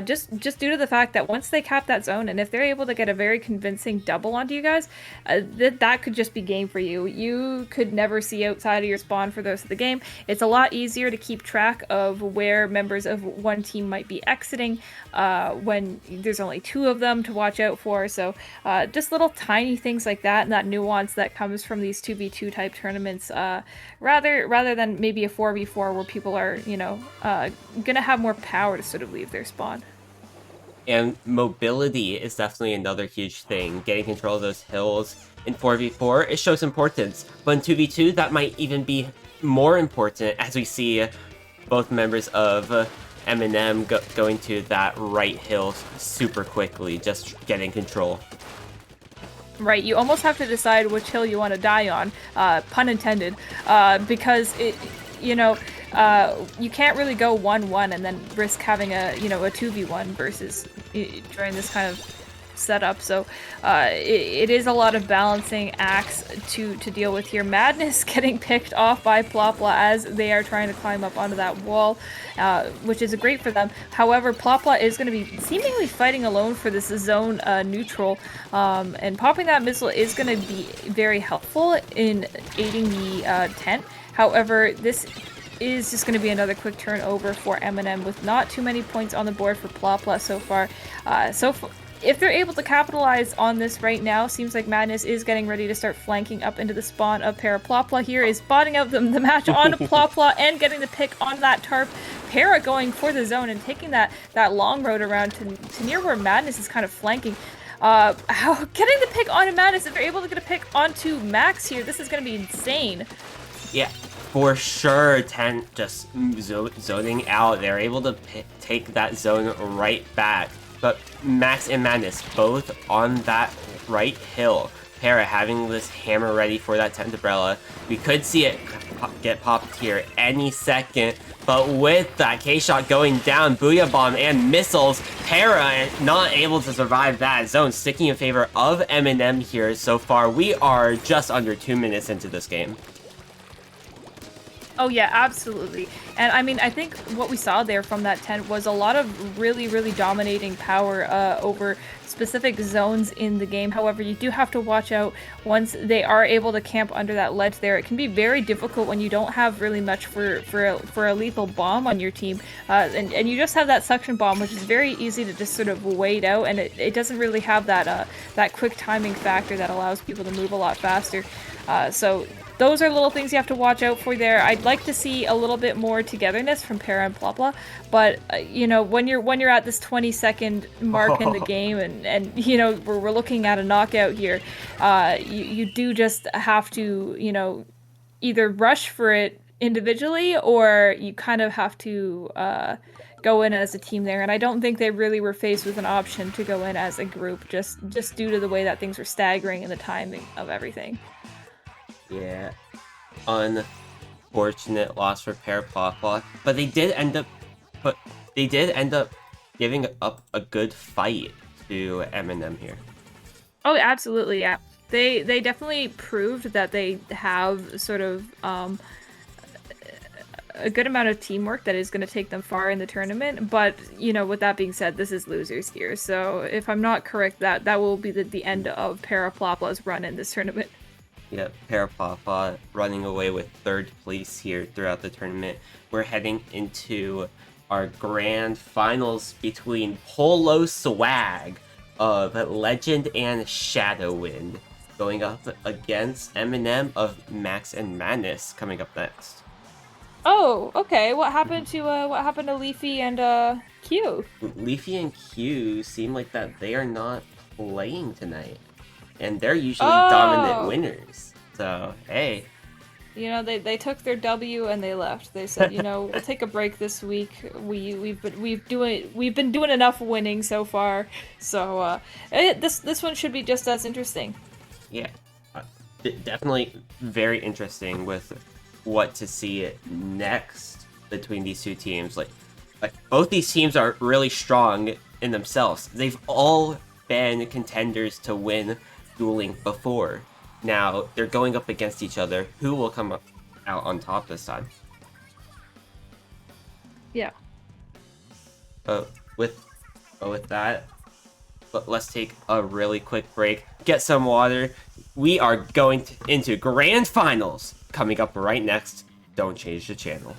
just due to the fact that once they cap that zone, and if they're able to get a very convincing double onto you guys, that could just be game for you. You could never see outside of your spawn for the rest of the game. It's a lot easier to keep track of where members of one team might be exiting when there's only two of them to watch out for. So just little tiny things like that, and that nuance that comes from these 2v2 type tournaments, rather than maybe a 4v4 where people are, you know, gonna have more power to sort of leave their spawn. And mobility is definitely another huge thing. Getting control of those hills in 4v4, it shows importance. But in 2v2, that might even be more important, as we see both members of MNM going to that right hill super quickly, just getting control. Right, you almost have to decide which hill you want to die on, pun intended, because you can't really go 1-1 and then risk having a 2v1 versus during this kind of setup. So it is a lot of balancing acts to deal with here. Madness getting picked off by Plopla as they are trying to climb up onto that wall, which is great for them. However, Plopla is going to be seemingly fighting alone for this zone neutral, and popping that missile is going to be very helpful in aiding the tent. However, this is just going to be another quick turnover for MNM with not too many points on the board for Plopla so far. If they're able to capitalize on this right now, seems like Madness is getting ready to start flanking up into the spawn of Para. Plopla here is spotting out the match onto Plopla and getting the pick on that tarp. Para going for the zone and taking that long road around to near where Madness is kind of flanking. Getting the pick onto Madness, if they're able to get a pick onto Max here, this is going to be insane. Yeah, for sure. 10 just zoning out. They're able to take that zone right back. But Max and Madness both on that right hill. Para having this hammer ready for that tent umbrella. We could see it get popped here any second. But with that K-Shot going down, Booyah Bomb and missiles, Para not able to survive that zone, sticking in favor of MNM here so far. We are just under 2 minutes into this game. Oh yeah, absolutely. And I mean, I think what we saw there from that tent was a lot of really, really dominating power over specific zones in the game. However, you do have to watch out once they are able to camp under that ledge there. It can be very difficult when you don't have really much for a lethal bomb on your team. And you just have that suction bomb, which is very easy to just sort of wait out, and it doesn't really have that quick timing factor that allows people to move a lot faster. So those are little things you have to watch out for there. I'd like to see a little bit more togetherness from Para and Plopla, but when you're at this 20-second mark in the game, and we're looking at a knockout here, you do just have to either rush for it individually, or you kind of have to go in as a team there. And I don't think they really were faced with an option to go in as a group, just due to the way that things were staggering and the timing of everything. Yeah, unfortunate loss for Para Plopla, but they did end up giving up a good fight to MNM here. Oh, absolutely, yeah. They definitely proved that they have sort of a good amount of teamwork that is going to take them far in the tournament. But with that being said, this is losers here. So if I'm not correct, that will be the end of Para Plopla's run in this tournament. Yeah, Parapapa running away with 3rd place here throughout the tournament. We're heading into our grand finals between Polo Swag of Legend and Shadowwind going up against Eminem of Max and Madness coming up next. Oh, okay. What happened to Leafy and Q? Leafy and Q seem like that they are not playing tonight, and they're usually Oh. dominant winners. So hey, You know, they took their W and they left. They said, you know, we'll take a break this week. We've been doing enough winning so far. So this one should be just as interesting. yeah, definitely very interesting with what to see next between these two teams. Like both these teams are really strong in themselves. They've all been contenders to win Duel Link before. Now they're going up against each other. Who will come out on top this time? Yeah. With that, let's take a really quick break, get some water. We are going into grand finals coming up right next. Don't change the channel.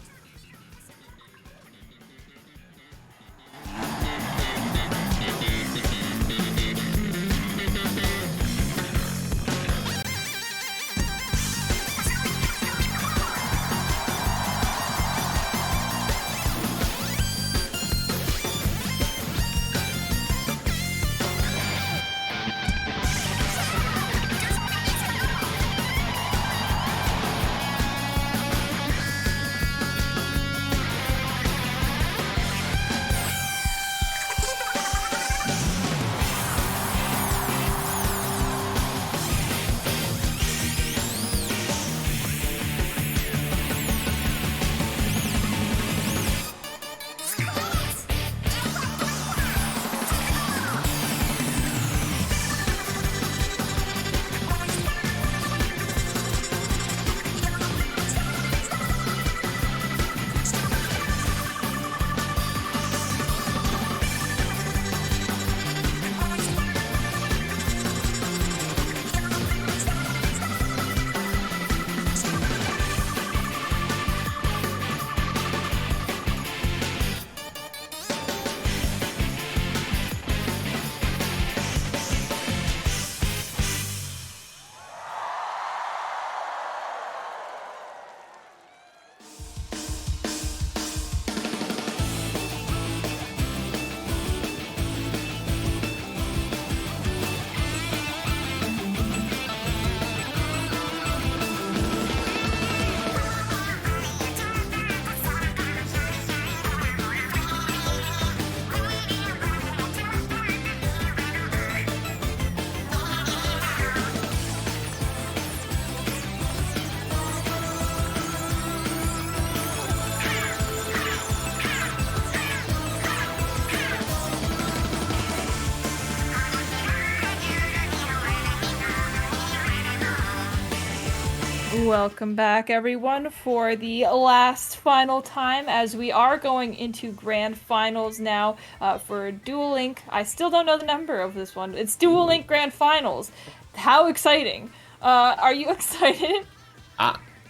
Welcome back, everyone, for the last final time as we are going into grand finals now for Duel Link. I still don't know the number of this one. It's Duel Link Grand Finals. How exciting! Are you excited?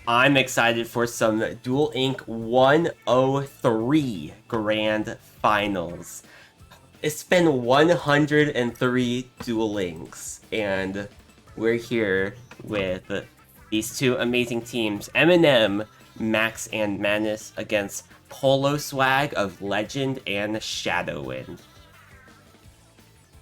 I'm excited for some Duel Link 103 Grand Finals. It's been 103 Duel Links, and we're here with these two amazing teams, Eminem, Max and Madness against Polo Swag of Legend and Shadowwind.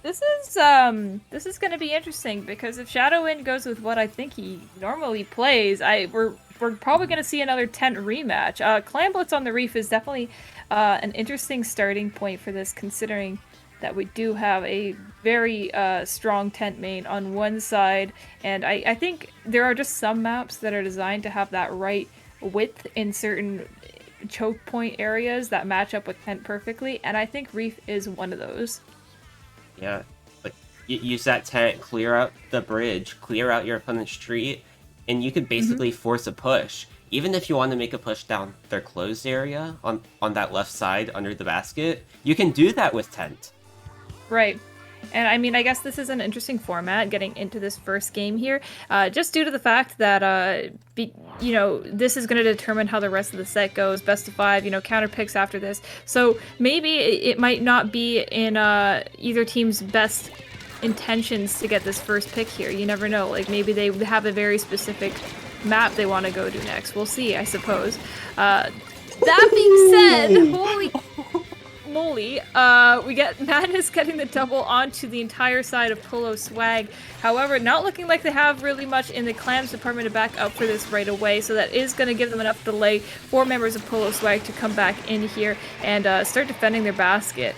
This is going to be interesting because if Shadowwind goes with what I think he normally plays, we're probably going to see another Tent rematch. Clan Blitz on the Reef is definitely an interesting starting point for this, considering that we do have a very strong Tent main on one side, and I think there are just some maps that are designed to have that right width in certain choke point areas that match up with Tent perfectly, and I think Reef is one of those. Yeah, like use that tent, clear out the bridge, clear out your opponent's street, and you could basically force a push. Even if you want to make a push down their closed area on that left side under the basket, you can do that with tent. Right. And I mean, I guess this is an interesting format getting into this first game here, just due to the fact that, this is going to determine how the rest of the set goes. Best of 5, counter picks after this. So maybe it might not be in either team's best intentions to get this first pick here. You never know. Like, maybe they have a very specific map they want to go to next. We'll see, I suppose. That being said, holy moly, we get Madness getting the double onto the entire side of Polo Swag. However, not looking like they have really much in the Clams department to back up for this right away, so that is going to give them enough delay for members of Polo Swag to come back in here and start defending their basket.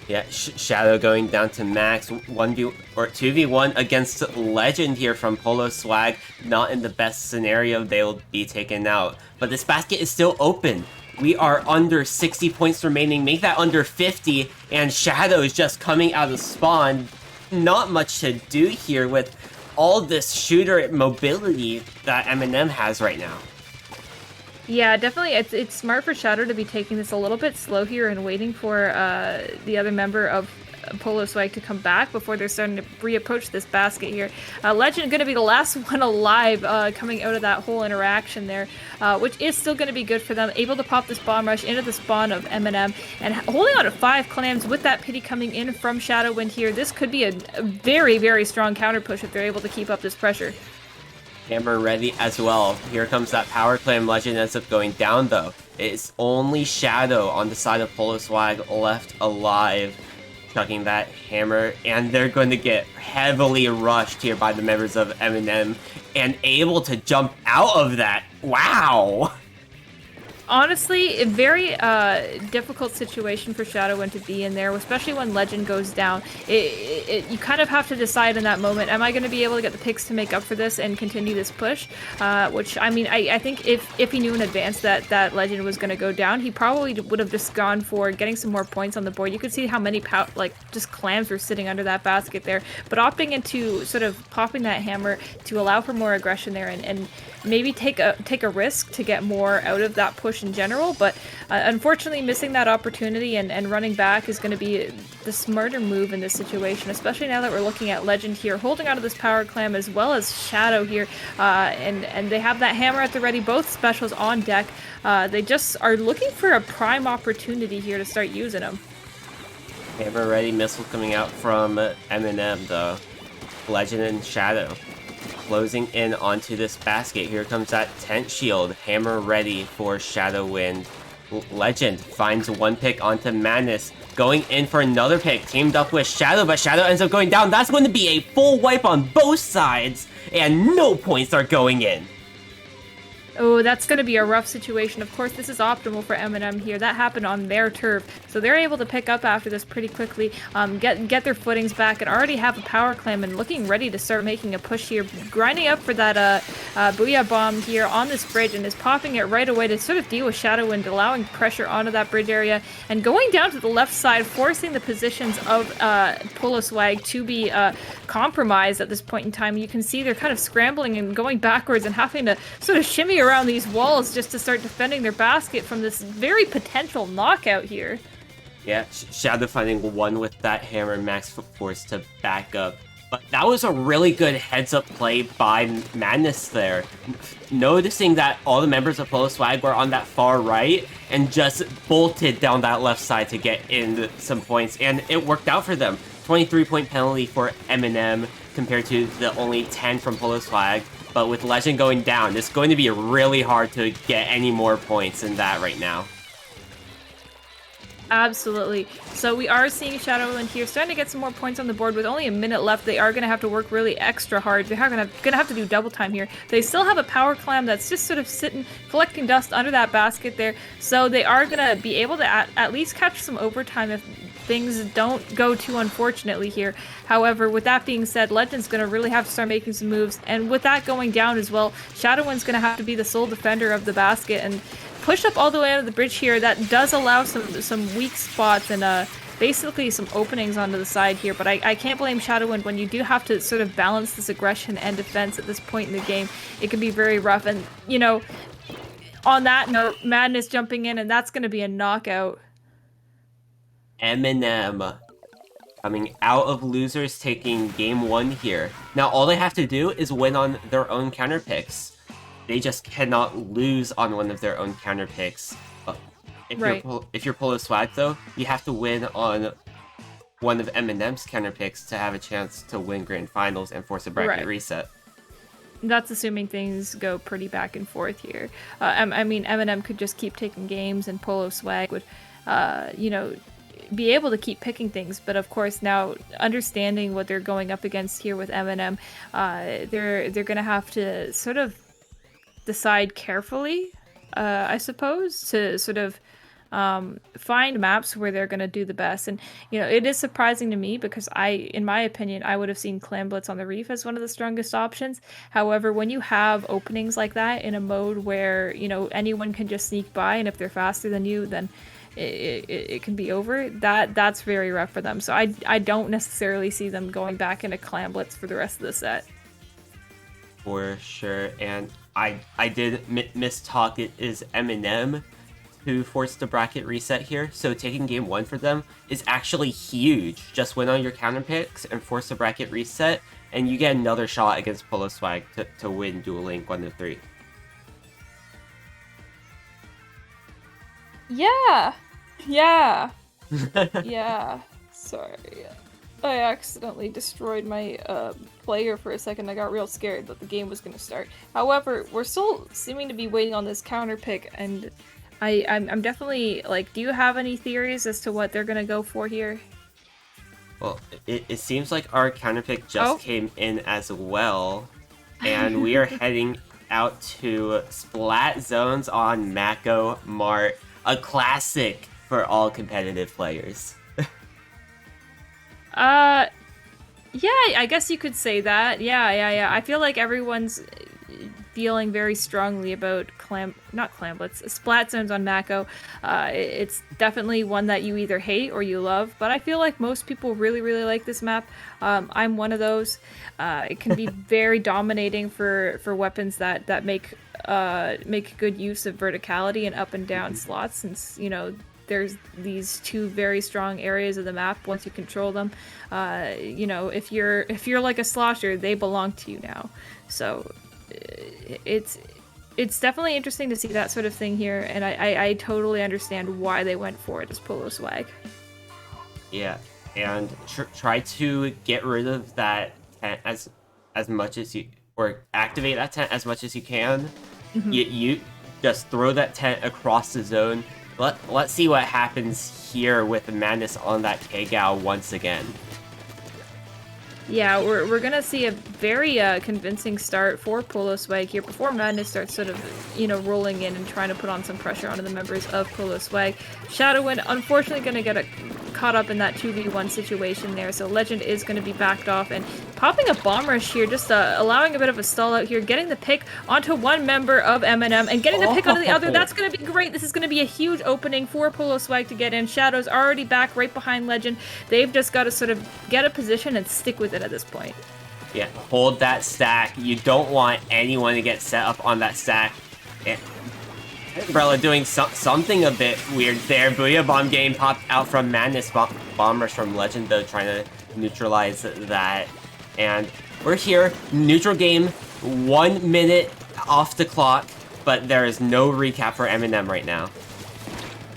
Yeah, Shadow going down to Max, 2v1 against Legend here from Polo Swag. Not in the best scenario, they'll be taken out. But this basket is still open. We are under 60 points remaining, make that under 50, and Shadow is just coming out of spawn. Not much to do here with all this shooter mobility that Eminem has right now. Yeah, definitely. It's smart for Shadow to be taking this a little bit slow here and waiting for the other member of Polo Swag to come back before they're starting to reapproach this basket here. Legend going to be the last one alive coming out of that whole interaction there, which is still going to be good for them. Able to pop this bomb rush into the spawn of Eminem and holding on to 5 clams with that pity coming in from Shadowwind here. This could be a very, very strong counter push if they're able to keep up this pressure. Hammer ready as well. Here comes that power clam. Legend ends up going down though. It's only Shadow on the side of Polo Swag left alive, chucking that hammer, and they're going to get heavily rushed here by the members of Eminem and able to jump out of that. Wow! Honestly, a very difficult situation for Shadowwind to be in there, especially when Legend goes down. You kind of have to decide in that moment, am I going to be able to get the picks to make up for this and continue this push? Which, I mean, I think if he knew in advance that Legend was going to go down, he probably would have just gone for getting some more points on the board. You could see how many just clams were sitting under that basket there, but opting into sort of popping that hammer to allow for more aggression there and maybe take a risk to get more out of that push in general, but unfortunately missing that opportunity and running back is going to be the smarter move in this situation, especially now that we're looking at Legend here holding onto this power clam as well as Shadow here, and they have that hammer at the ready, both specials on deck. They just are looking for a prime opportunity here to start using them. Hammer ready missile coming out from Eminem though. Legend and Shadow closing in onto this basket. Here comes that tent shield. Hammer ready for Shadowwind. Legend finds one pick onto Madness. Going in for another pick. Teamed up with Shadow, but Shadow ends up going down. That's going to be a full wipe on both sides, and no points are going in. Oh, that's going to be a rough situation. Of course, this is optimal for Eminem here. That happened on their turf, so they're able to pick up after this pretty quickly, get their footings back, and already have a power clam and looking ready to start making a push here, grinding up for that Booyah Bomb here on this bridge, and is popping it right away to sort of deal with Shadowwind, allowing pressure onto that bridge area, and going down to the left side, forcing the positions of Polo Swag to be compromised at this point in time. You can see they're kind of scrambling and going backwards and having to sort of shimmy around these walls just to start defending their basket from this very potential knockout here. Yeah, Shadow finding one with that hammer, Max forced to back up. But that was a really good heads-up play by Madness there. Noticing that all the members of Polo Swag were on that far right and just bolted down that left side to get in some points, and it worked out for them. 23-point penalty for Eminem compared to the only 10 from Polo Swag. But with Legend going down, it's going to be really hard to get any more points than that right now. Absolutely. So we are seeing Shadowwind here starting to get some more points on the board with only a minute left. They are going to have to work really extra hard. They're going to have to do double time here. They still have a power clam that's just sort of sitting, collecting dust under that basket there. So they are going to be able to at least catch some overtime if things don't go too unfortunately here. However, with that being said, Legend's going to really have to start making some moves. And with that going down as well, Shadowwind's going to have to be the sole defender of the basket and push up all the way out of the bridge here. That does allow some weak spots and basically some openings onto the side here, but I can't blame Shadowwind when you do have to sort of balance this aggression and defense at this point in the game. It can be very rough, and you know, on that note, Madness jumping in, and that's going to be a knockout. Eminem coming out of losers, taking game 1 here. Now all they have to do is win on their own counter picks. They just cannot lose on one of their own counter picks. If you're Polo Swag though, you have to win on one of Eminem's counter picks to have a chance to win grand finals and force a bracket reset. That's assuming things go pretty back and forth here. I mean, Eminem could just keep taking games, and Polo Swag would, be able to keep picking things. But of course, now understanding what they're going up against here with Eminem, they're gonna have to sort of decide carefully, I suppose, to sort of find maps where they're going to do the best. And it is surprising to me because in my opinion, I would have seen Clam Blitz on the Reef as one of the strongest options. However, when you have openings like that in a mode where anyone can just sneak by, and if they're faster than you, then it can be over. That's very rough for them. So I don't necessarily see them going back into Clam Blitz for the rest of the set. For sure. And I did mistalk. It is Eminem who forced the bracket reset here, so taking game 1 for them is actually huge. Just win on your counter picks and force the bracket reset, and you get another shot against Polo Swag to win Duel Link 1 to 3. Yeah. Yeah. Sorry. I accidentally destroyed my player for a second. I got real scared that the game was going to start. However, we're still seeming to be waiting on this counter pick, and I'm definitely, do you have any theories as to what they're going to go for here? Well, it seems like our counter pick just came in as well, and we are heading out to Splat Zones on Mako Mart, a classic for all competitive players. Yeah, I guess you could say that. Yeah. I feel like everyone's feeling very strongly about Splat Zones on Mako. It's definitely one that you either hate or you love, but I feel like most people really, really like this map. I'm one of those. It can be very dominating for weapons that make good use of verticality and up and down slots, since there's these two very strong areas of the map once you control them. If you're like a slosher, they belong to you now. So it's definitely interesting to see that sort of thing here, and I totally understand why they went for it as Polo Swag. Yeah, and try to get rid of that tent as much as you, or activate that tent as much as you can. Mm-hmm. You just throw that tent across the zone. Let's see what happens here with Madness on that Kagao once again. Yeah, we're gonna see a very convincing start for Polo Swag here before Madness starts sort of, rolling in and trying to put on some pressure onto the members of Polo Swag. Shadowwind, unfortunately, gonna get caught up in that 2v1 situation there, so Legend is gonna be backed off and popping a Bomb Rush here, just allowing a bit of a stall out here, getting the pick onto one member of Eminem and getting the pick onto the other. That's gonna be great. This is gonna be a huge opening for Polo Swag to get in. Shadow's already back right behind Legend. They've just got to sort of get a position and stick with it at this point. Yeah, hold that stack. You don't want anyone to get set up on that stack. Umbrella doing something a bit weird there. Booyah Bomb game popped out from Madness. Bomb Rush from Legend, though, trying to neutralize that. And we're here. Neutral game. 1 minute off the clock, but there is no recap for Eminem right now.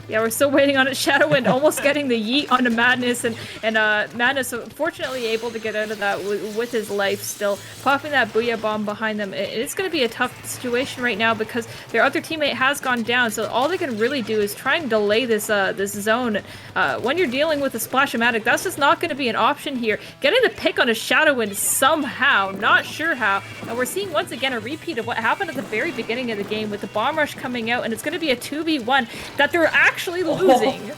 Yeah, we're still waiting on it. Shadowwind almost getting the yeet onto Madness, and Madness fortunately able to get out of that with his life still. Popping that Booyah Bomb behind them. It's going to be a tough situation right now because their other teammate has gone down, so all they can really do is try and delay this zone. When you're dealing with a Splash-O-Matic, that's just not going to be an option here. Getting the pick on a Shadowwind somehow, not sure how, and we're seeing once again a repeat of what happened at the very beginning of the game with the Bomb Rush coming out, and it's going to be a 2v1 that they're actually losing.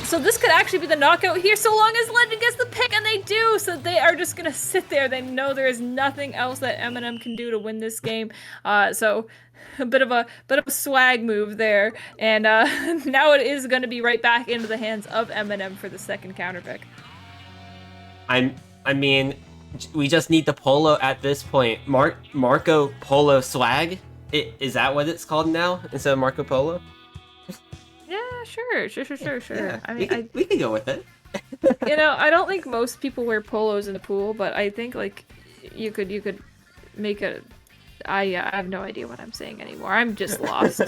So this could actually be the knockout here, so long as Legend gets the pick, and they do. So they are just gonna sit there. They know there is nothing else that Eminem can do to win this game. So a bit of a swag move there, and now it is going to be right back into the hands of Eminem for the second counter pick. I mean, we just need the Polo at this point. Marco Polo Swag. Is that what it's called now instead of Marco Polo? Yeah, sure. Yeah, I mean, we can go with it. You know, I don't think most people wear polos in the pool, but I think like you could make a. I have no idea what I'm saying anymore. I'm just lost.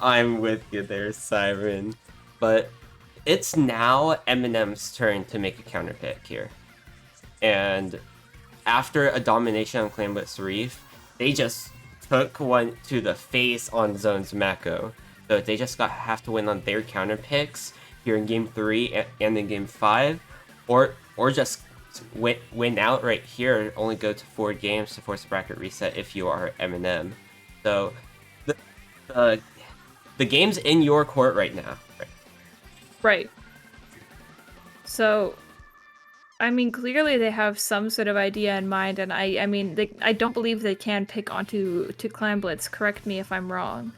I'm with you there, Siren. But it's now Eminem's turn to make a counter pick here. And after a domination on Clan Blitz Reef, they just took one to the face on Zone's Mako. So they just have to win on their counter picks here in Game 3 and in Game 5, or just win out right here, only go to 4 games to force a bracket reset if you are Eminem. So the game's in your court right now. Right. So, I mean, clearly they have some sort of idea in mind, and I mean, I don't believe they can pick onto Clan Blitz. Correct me if I'm wrong.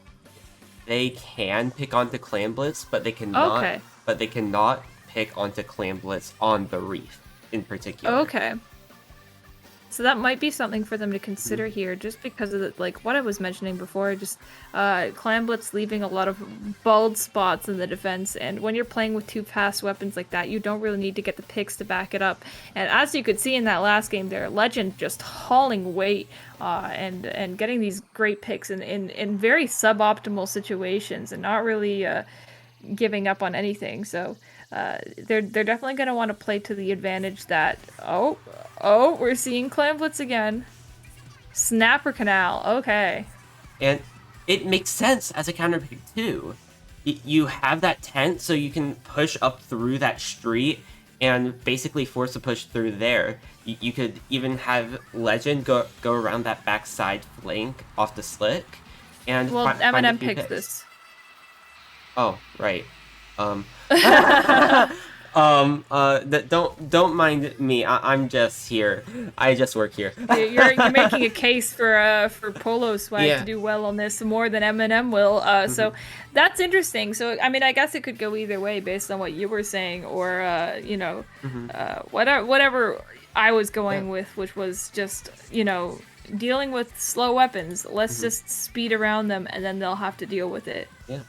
They can pick onto Clan Blitz, but they cannot. Okay. But they cannot pick onto Clan Blitz on the Reef, in particular. Okay. So that might be something for them to consider here, just because of like what I was mentioning before, just Clan Blitz leaving a lot of bald spots in the defense, and when you're playing with 2 fast weapons like that, you don't really need to get the picks to back it up. And as you could see in that last game there, Legend just hauling weight and getting these great picks in very suboptimal situations and not really giving up on anything. So they're definitely going to want to play to the advantage that we're seeing Clan Blitz again. Snapper Canal, okay. And it makes sense as a counter pick too. You have that tent, so you can push up through that street and basically force a push through there. You could even have Legend go around that backside flank off the slick. And well, Eminem picked this. Oh, right. Don't mind me. I'm just here. I just work here. You're making a case for Polo Swag to do well on this more than Eminem will. So that's interesting. So I mean, I guess it could go either way based on what you were saying, or whatever I was going with, which was just dealing with slow weapons. Let's just speed around them, and then they'll have to deal with it. Yeah,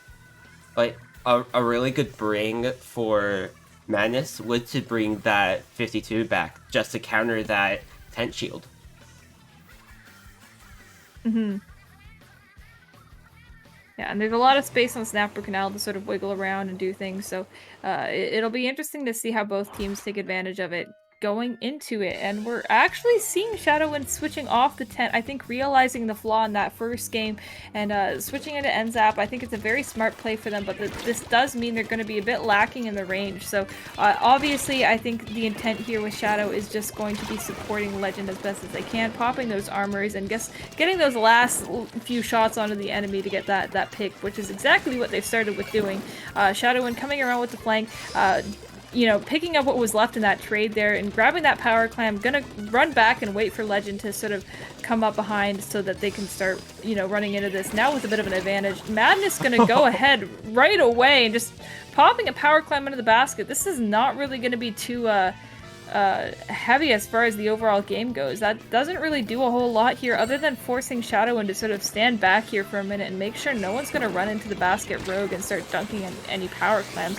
but a really good bring for Madness would to bring that 52 back just to counter that tent shield. Yeah, and there's a lot of space on Snapper Canal to sort of wiggle around and do things, so it'll be interesting to see how both teams take advantage of it going into it. And we're actually seeing Shadowwind switching off the tent, I think realizing the flaw in that first game and switching into NZAP. I think it's a very smart play for them, but this does mean they're going to be a bit lacking in the range. So obviously I think the intent here with Shadow is just going to be supporting Legend as best as they can, popping those armors and getting those last few shots onto the enemy to get that pick, which is exactly what they started with doing. Shadowwind coming around with the flank, picking up what was left in that trade there and grabbing that power clam, gonna run back and wait for Legend to sort of come up behind so that they can start, running into this now with a bit of an advantage. Madness gonna go ahead right away and just popping a power clam into the basket. This is not really gonna be too heavy as far as the overall game goes. That doesn't really do a whole lot here other than forcing Shadowwind to sort of stand back here for a minute and make sure no one's going to run into the basket rogue and start dunking any power clams.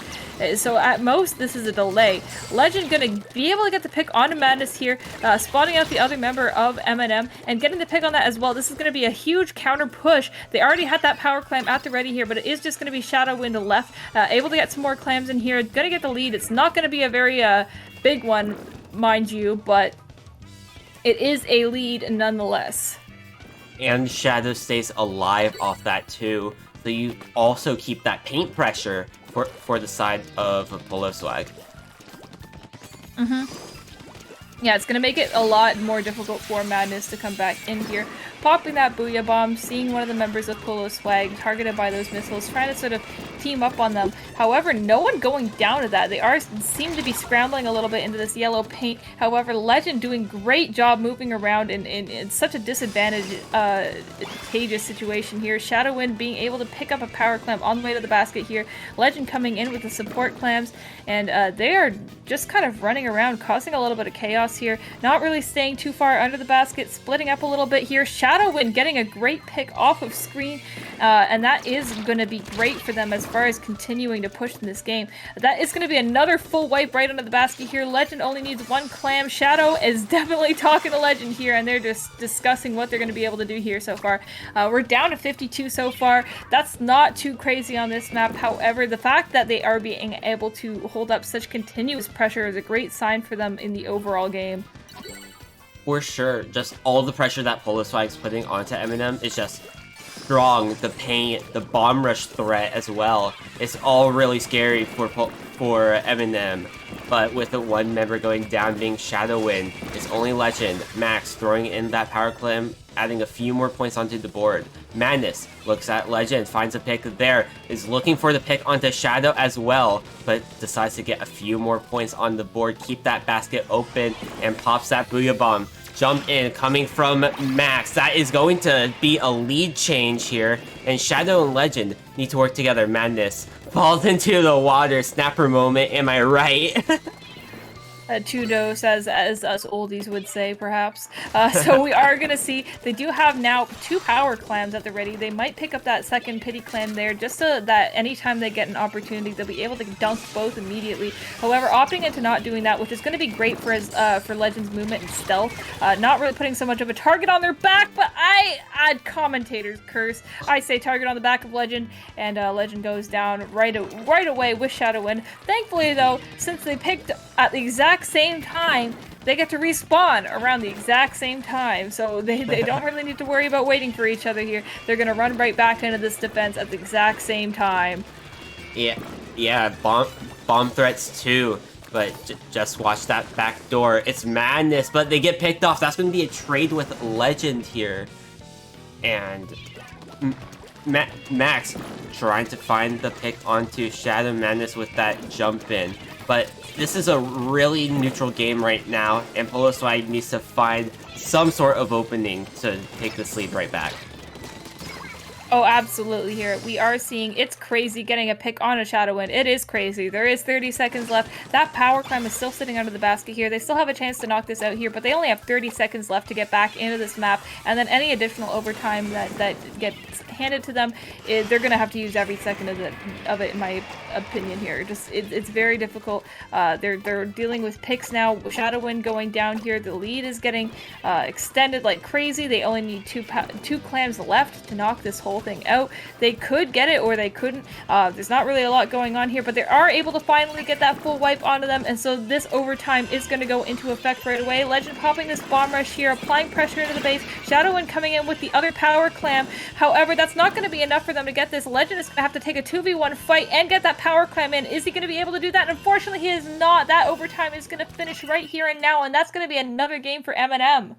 So at most this is a delay. Legend going to be able to get the pick onto Madness here, spotting out the other member of Eminem and getting the pick on that as well. This is going to be a huge counter push. They already had that power clam at the ready here, but it is just going to be Shadowwind left, able to get some more clams in here, going to get the lead. It's not going to be a very big one, mind you, but it is a lead nonetheless. And Shadow stays alive off that too, so you also keep that paint pressure for the side of Polo Swag. Yeah, it's going to make it a lot more difficult for Madness to come back in here. Popping that Booyah Bomb, seeing one of the members of Polo Swag targeted by those missiles, trying to sort of team up on them. However, no one going down to that. They seem to be scrambling a little bit into this yellow paint. However, Legend doing great job moving around in such a disadvantageous situation here. Shadowwind being able to pick up a power clam on the way to the basket here. Legend coming in with the support clams, and they are just kind of running around, causing a little bit of chaos here. Not really staying too far under the basket, splitting up a little bit here. Shadowwind getting a great pick off of screen, and that is going to be great for them as far as continuing to push in this game. That is going to be another full wipe right under the basket here. Legend only needs one clam. Shadow is definitely talking to Legend here, and they're just discussing what they're going to be able to do here so far. We're down to 52 so far. That's not too crazy on this map. However, the fact that they are being able to hold up such continuous pressure is a great sign for them in the overall game. For sure, just all the pressure that PoloSwag's putting onto Eminem is just strong. The paint, the bomb rush threat as well. It's all really scary for Eminem. But with the one member going down being Shadow Wind, it's only Legend, Max throwing in that power climb, adding a few more points onto the board. Madness looks at Legend, finds a pick there, is looking for the pick onto Shadow as well, but decides to get a few more points on the board, keep that basket open, and pops that Booyah Bomb. Jump in, coming from Max. That is going to be a lead change here, and Shadow and Legend need to work together. Madness falls into the water. Snapper moment, am I right? Two dose, as us oldies would say, perhaps. So we are going to see, they do have now 2 power clams at the ready. They might pick up that second pity clam there, just so that anytime they get an opportunity, they'll be able to dunk both immediately. However, opting into not doing that, which is going to be great for his, for Legend's movement and stealth, not really putting so much of a target on their back, but commentator's curse. I say target on the back of Legend, and Legend goes down right away with Shadow Wind. Thankfully, though, since they picked at the exact same time, they get to respawn around the exact same time, so they don't really need to worry about waiting for each other here. They're gonna run right back into this defense at the exact same time. Yeah, bomb threats too, but just watch that back door. It's Madness, but they get picked off. That's gonna be a trade with Legend here, and Max trying to find the pick onto Shadow. Madness with that jump in, but this is a really neutral game right now, and PoloSwag needs to find some sort of opening to take this lead right back. Oh, absolutely here. We are seeing, it's crazy getting a pick on a Shadow Wind. It is crazy. There is 30 seconds left. That power climb is still sitting under the basket here. They still have a chance to knock this out here, but they only have 30 seconds left to get back into this map, and then any additional overtime that gets handed to them, they're going to have to use every second of it, in my opinion here. Just it's very difficult. They're dealing with picks now. Shadow Wind going down here. The lead is getting extended like crazy. They only need two clams left to knock this whole thing out. They could get it or they couldn't. There's not really a lot going on here, but they are able to finally get that full wipe onto them, and so this overtime is going to go into effect right away. Legend popping this bomb rush here, applying pressure into the base. Shadow Wind coming in with the other power clam. However, that's not going to be enough for them to get this. Legend is going to have to take a 2v1 fight and get that power clam in. Is he going to be able to do that? Unfortunately, he is not. That overtime is going to finish right here and now, and that's going to be another game for Eminem.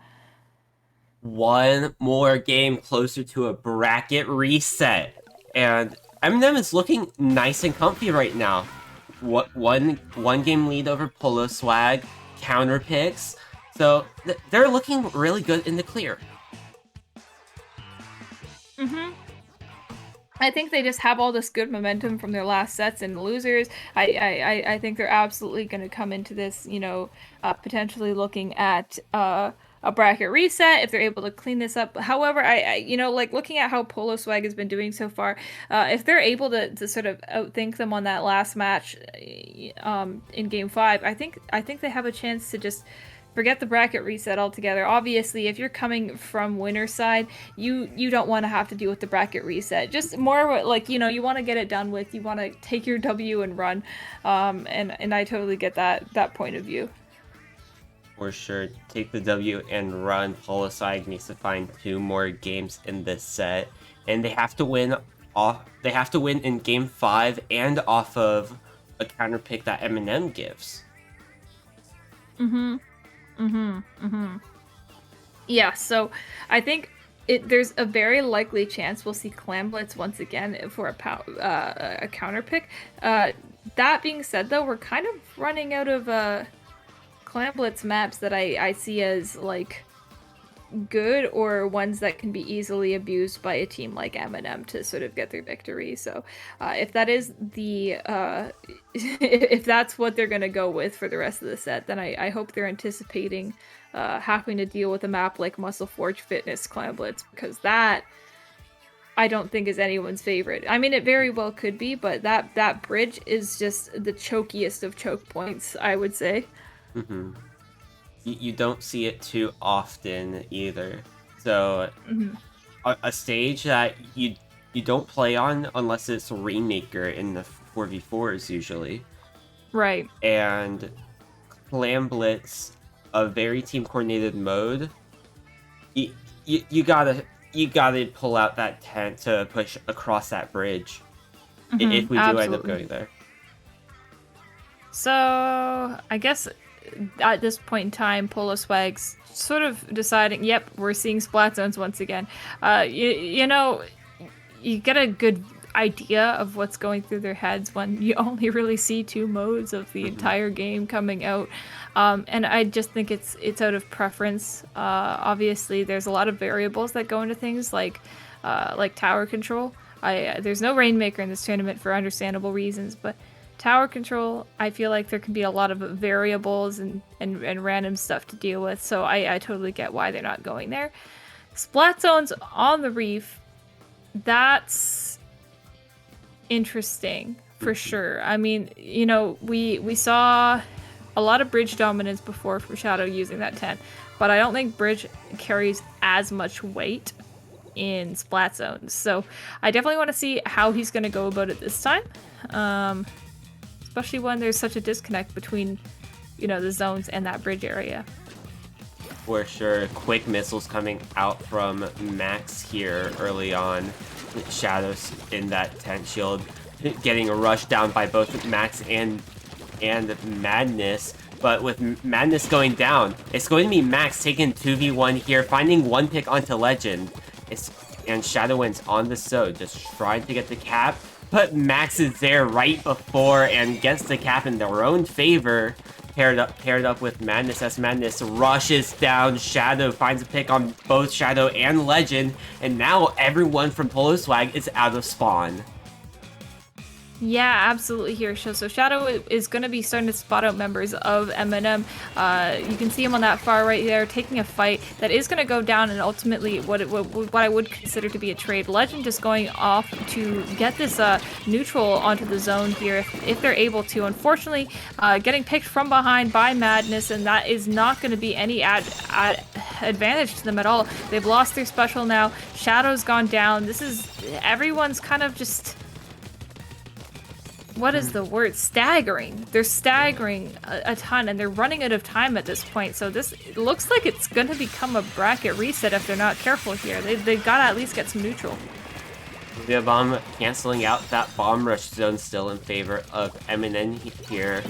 One more game closer to a bracket reset, and Eminem is looking nice and comfy right now. One game lead over PoloSwag, counter picks, so they're looking really good in the clear. I think they just have all this good momentum from their last sets and losers. I think they're absolutely going to come into this, potentially looking at a bracket reset if they're able to clean this up. However, I looking at how PoloSwag has been doing so far, if they're able to sort of outthink them on that last match in Game 5, I think they have a chance to just forget the bracket reset altogether. Obviously, if you're coming from winner's side, you don't want to have to deal with the bracket reset. Just more like, you want to get it done with. You want to take your W and run. And I totally get that point of view. For sure, take the W and run. PoloSwag needs to find 2 more games in this set, and they have to win in Game 5 and off of a counter pick that Eminem gives. Yeah, so I think there's a very likely chance we'll see Clamblitz once again for a counter pick. That being said, though, we're kind of running out of Clamblitz maps that I see as like good or ones that can be easily abused by a team like Eminem to sort of get their victory. So if that is if that's what they're going to go with for the rest of the set, then I hope they're anticipating having to deal with a map like Muscle Forge Fitness Clamblitz, because that I don't think is anyone's favorite. I mean, it very well could be, but that bridge is just the chokiest of choke points, I would say. Mm-hmm. You don't see it too often either. So a stage that you don't play on unless it's Rainmaker in the 4v4s usually. Right. And Clam Blitz, a very team coordinated mode. You gotta pull out that tent to push across that bridge if we do end up going there. So I guess at this point in time, Polo Swag's sort of deciding, yep, we're seeing splat zones once again. You know, you get a good idea of what's going through their heads when you only really see 2 modes of the entire game coming out. And I just think it's out of preference. Obviously, there's a lot of variables that go into things like tower control. There's no Rainmaker in this tournament for understandable reasons, but tower control, I feel like there can be a lot of variables and random stuff to deal with, so I totally get why they're not going there. Splat zones on the reef, that's interesting for sure. I mean, you know, we saw a lot of bridge dominance before from Shadow using that tent, but I don't think bridge carries as much weight in splat zones, so I definitely want to see how he's going to go about it this time. Especially when there's such a disconnect between, you know, the zones and that bridge area. For sure. Quick missiles coming out from Max here early on. Shadows in that tent shield, getting rushed down by both Max and Madness. But with Madness going down, it's going to be Max taking 2v1 here, finding one pick onto Legend. And Shadowwind's on the Sode, just trying to get the cap. But Max is there right before and gets the cap in their own favor. Paired up with Madness as Madness rushes down. Shadow finds a pick on both Shadow and Legend. And now everyone from Polo Swag is out of spawn. Yeah, absolutely here. So Shadow is going to be starting to spot out members of MNM. You can see him on that far right there taking a fight that is going to go down, and ultimately what I would consider to be a trade. Legend just going off to get this neutral onto the zone here if they're able to. Unfortunately, getting picked from behind by Madness, and that is not going to be any advantage to them at all. They've lost their special now. Shadow's gone down. Everyone's kind of just... what is the word? Staggering. They're staggering a ton, and they're running out of time at this point. So this looks like it's going to become a bracket reset if they're not careful here. They've got to at least get some neutral. The bomb canceling out that bomb rush zone still in favor of MNN here.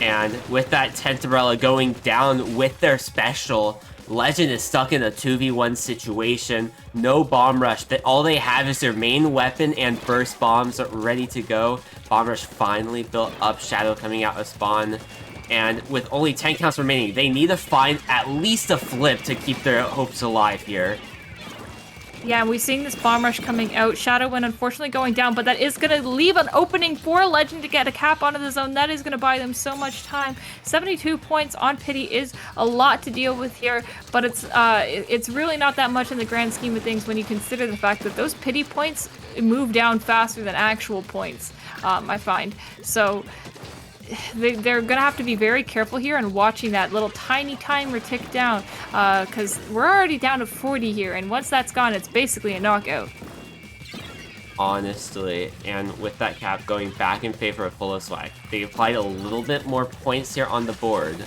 And with that Tentarella going down with their special, Legend is stuck in a 2v1 situation. No bomb rush. All they have is their main weapon and burst bombs ready to go. Bomb rush finally built up. Shadow coming out of spawn. And with only 10 counts remaining, they need to find at least a flip to keep their hopes alive here. Yeah, we're seeing this bomb rush coming out. Shadowwind unfortunately going down, but that is going to leave an opening for Legend to get a cap onto the zone. That is going to buy them so much time. 72 points on Pity is a lot to deal with here, but it's really not that much in the grand scheme of things when you consider the fact that those Pity points move down faster than actual points, I find. So they're going to have to be very careful here and watching that little tiny timer tick down, because we're already down to 40 here, and once that's gone, it's basically a knockout. Honestly, and with that cap going back in favor of Polo Swag, they applied a little bit more points here on the board,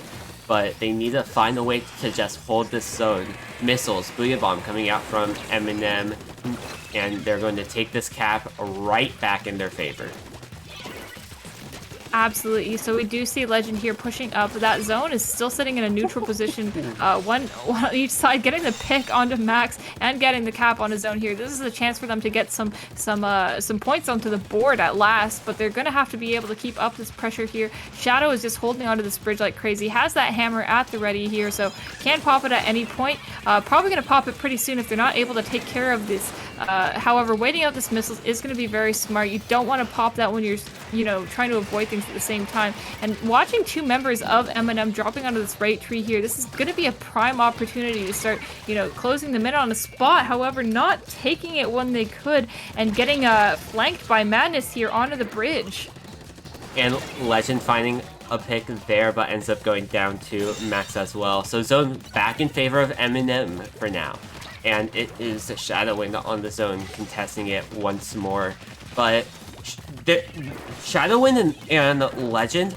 but they need to find a way to just hold this zone. Missiles, Booyah Bomb coming out from MNM, and they're going to take this cap right back in their favor. Absolutely. So we do see Legend here pushing up. That zone is still sitting in a neutral position. One on each side, getting the pick onto Max and getting the cap on his zone here. This is a chance for them to get some points onto the board at last, but they're going to have to be able to keep up this pressure here. Shadow is just holding onto this bridge like crazy. Has that hammer at the ready here, so can pop it at any point. Probably going to pop it pretty soon if they're not able to take care of this However, waiting out this missiles is going to be very smart. You don't want to pop that when you're, trying to avoid things at the same time. And watching two members of M&M dropping onto this right tree here, this is going to be a prime opportunity to start, closing them in on a spot. However, not taking it when they could and getting flanked by Madness here onto the bridge. And Legend finding a pick there, but ends up going down to Max as well. So zone back in favor of M&M for now. And it is Shadowwind on the zone contesting it once more. But Shadowwind and Legend,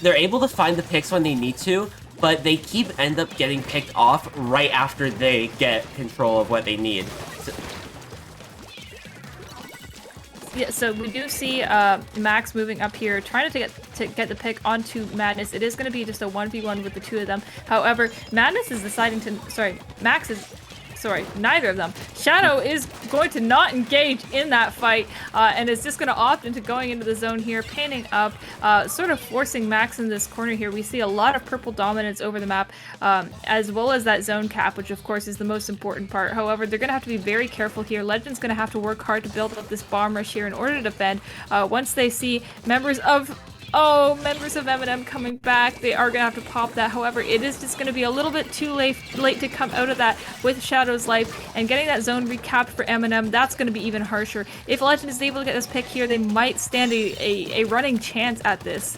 they're able to find the picks when they need to, but they end up getting picked off right after they get control of what they need. Yeah, so we do see Max moving up here, trying to get the pick onto Madness. It is going to be just a 1v1 with the two of them. However, Madness is deciding to... neither of them. Shadow is going to not engage in that fight, and is just going to opt into going into the zone here, panning up, sort of forcing Max in this corner here. We see a lot of purple dominance over the map, as well as that zone cap, which of course is the most important part. However, they're going to have to be very careful here. Legend's going to have to work hard to build up this bomb rush here in order to defend. Once they see members of M&M coming back, they are going to have to pop that. However, it is just going to be a little bit too late to come out of that with Shadow's life, and getting that zone recapped for M&M, that's going to be even harsher. If Legend is able to get this pick here, they might stand a running chance at this.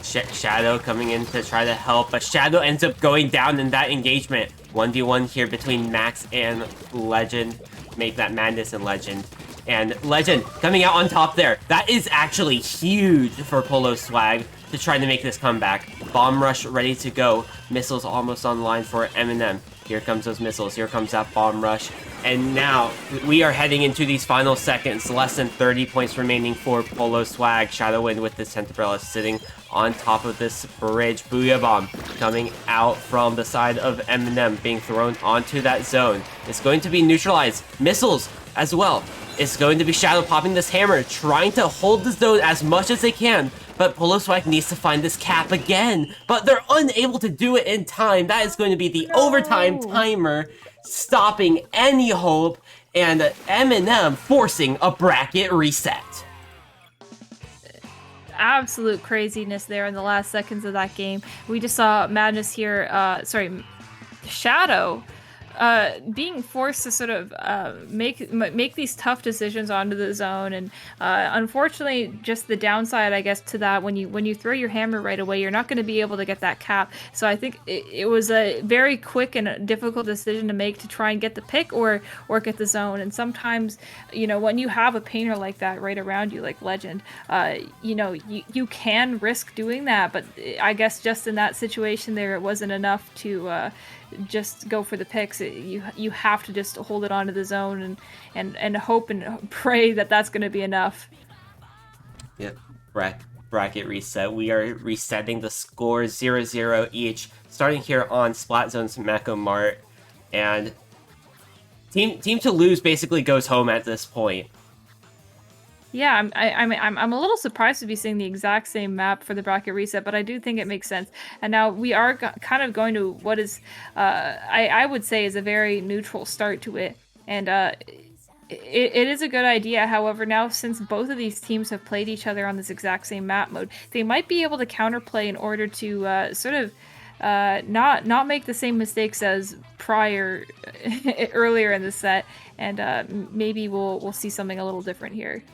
Shadow coming in to try to help, but Shadow ends up going down in that engagement. 1v1 here between Max and Legend. Make that Madness and Legend. And Legend coming out on top there. That is actually huge for Polo Swag to try to make this comeback. Bomb rush ready to go. Missiles almost online for M&M. Here comes those missiles. Here comes that bomb rush. And now we are heading into these final seconds. Less than 30 points remaining for Polo Swag. Shadowwind with this Tenterella sitting on top of this bridge. Booyah Bomb coming out from the side of M&M, being thrown onto that zone. It's going to be neutralized. Missiles as well. It's going to be Shadow popping this hammer, trying to hold the zone as much as they can, but Polo Swag needs to find this cap again, but they're unable to do it in time. That is going to be the overtime timer, stopping any hope, and M&M forcing a bracket reset. Absolute craziness there in the last seconds of that game. We just saw Madness here, Shadow, being forced to sort of make these tough decisions onto the zone, and unfortunately, just the downside, I guess, to that, when you throw your hammer right away, you're not going to be able to get that cap. So I think it was a very quick and a difficult decision to make to try and get the pick or get the zone. And sometimes, when you have a painter like that right around you, like Legend, you can risk doing that. But I guess just in that situation there, it wasn't enough to just go for the picks. You have to just hold it onto the zone and hope and pray that that's going to be enough. Yep, bracket reset. We are resetting the score 0-0 each, starting here on Splat Zone's Mecca Mart, and team to lose basically goes home at this point. Yeah, I'm a little surprised to be seeing the exact same map for the bracket reset, but I do think it makes sense. And now we are kind of going to what is, I would say, is a very neutral start to it. And it is a good idea. However, now since both of these teams have played each other on this exact same map mode, they might be able to counterplay in order to sort of not make the same mistakes as prior earlier in the set, and maybe we'll see something a little different here.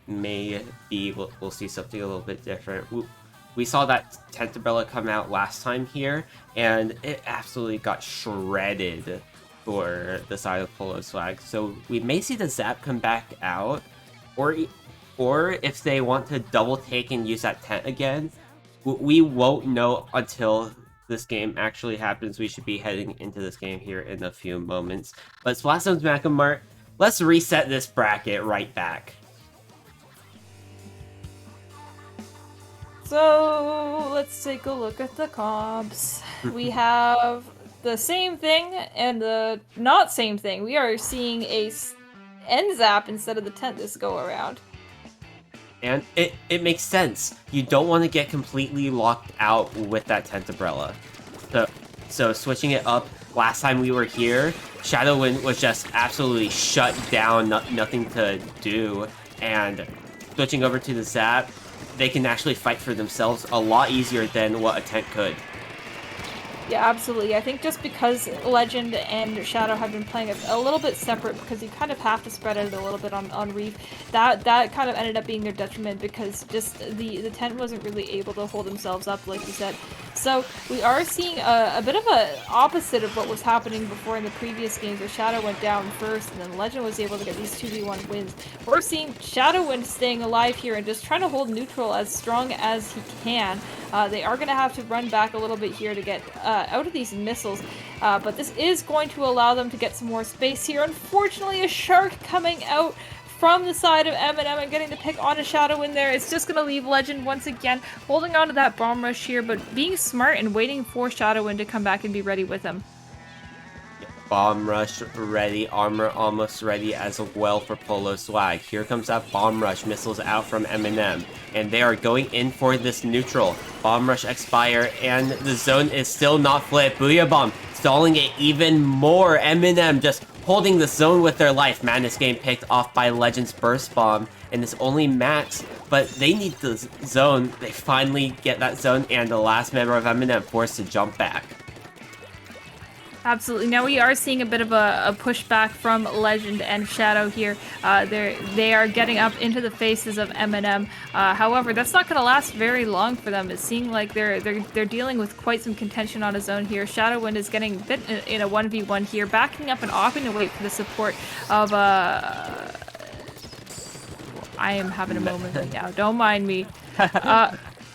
Maybe we'll see something a little bit different. We saw that Tenterella come out last time here, and it absolutely got shredded for the side of Polo Swag. So we may see the Zap come back out, or if they want to double take and use that tent again, we won't know until this game actually happens. We should be heading into this game here in a few moments. But Splat Zone's Mecca Mart, let's reset this bracket right back. So let's take a look at the comps. We have the same thing and the not same thing. We are seeing a end zap instead of the tent this go around. And it makes sense. You don't want to get completely locked out with that tent umbrella. So switching it up last time we were here, Shadowwind was just absolutely shut down, nothing to do, and switching over to the Zap, they can actually fight for themselves a lot easier than what a Tent could. Yeah, absolutely. I think just because Legend and Shadow have been playing a little bit separate, because you kind of have to spread it a little bit on Reef, that kind of ended up being their detriment, because just the Tent wasn't really able to hold themselves up, like you said. So we are seeing a bit of a opposite of what was happening before in the previous games, where Shadow went down first and then Legend was able to get these 2v1 wins. We're seeing Shadowwind staying alive here and just trying to hold neutral as strong as he can. They are going to have to run back a little bit here to get out of these missiles, but this is going to allow them to get some more space here. Unfortunately, a Shark coming out from the side of Eminem and getting the pick on a Shadowwind there. It's just going to leave Legend once again holding on to that bomb rush here, but being smart and waiting for Shadowwind to come back and be ready with him. Bomb rush ready, armor almost ready as well for Polo Swag. Here comes that bomb rush, missiles out from Eminem, and they are going in for this neutral. Bomb rush expire, and the zone is still not flipped. Booyah Bomb stalling it even more. Eminem just holding the zone with their life. Madness getting picked off by Legend's burst bomb, and it's only Max, but they need the zone. They finally get that zone, and the last member of Eminem forced to jump back. Absolutely. Now we are seeing a bit of a pushback from Legend and Shadow here. They are getting up into the faces of Eminem. However, that's not going to last very long for them. It's seeming like they're dealing with quite some contention on his own here. Shadowwind is getting bit in a 1v1 here, backing up and opting to wait for the support of I am having a moment right now. Don't mind me.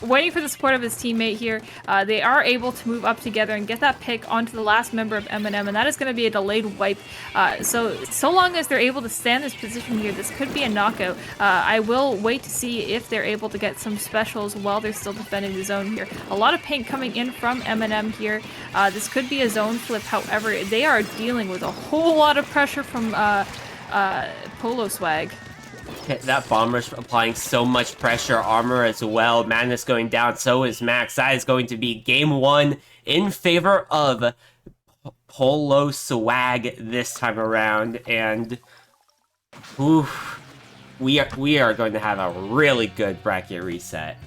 Waiting for the support of his teammate here. They are able to move up together and get that pick onto the last member of Eminem, and that is going to be a delayed wipe. So long as they're able to stand this position here, this could be a knockout. I will wait to see if they're able to get some specials while they're still defending the zone here. A lot of paint coming in from Eminem here. This could be a zone flip. However, they are dealing with a whole lot of pressure from Polo Swag. That bomb rush applying so much pressure, armor as well. Madness going down, so is Max. That is going to be game one in favor of Polo Swag this time around, and we are going to have a really good bracket reset.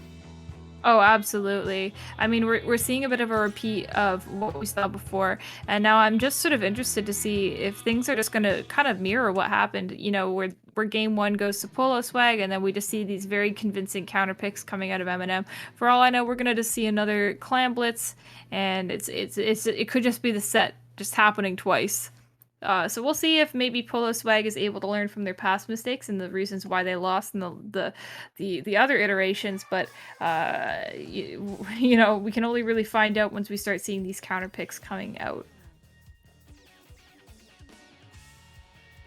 Oh, absolutely. I mean, we're seeing a bit of a repeat of what we saw before, and now I'm just sort of interested to see if things are just going to kind of mirror what happened, you know, where game one goes to Polo Swag, and then we just see these very convincing counter picks coming out of Eminem. For all I know, we're going to just see another Clan Blitz, and it could just be the set just happening twice. So we'll see if maybe Polo Swag is able to learn from their past mistakes and the reasons why they lost in the other iterations. But you know, we can only really find out once we start seeing these counter picks coming out.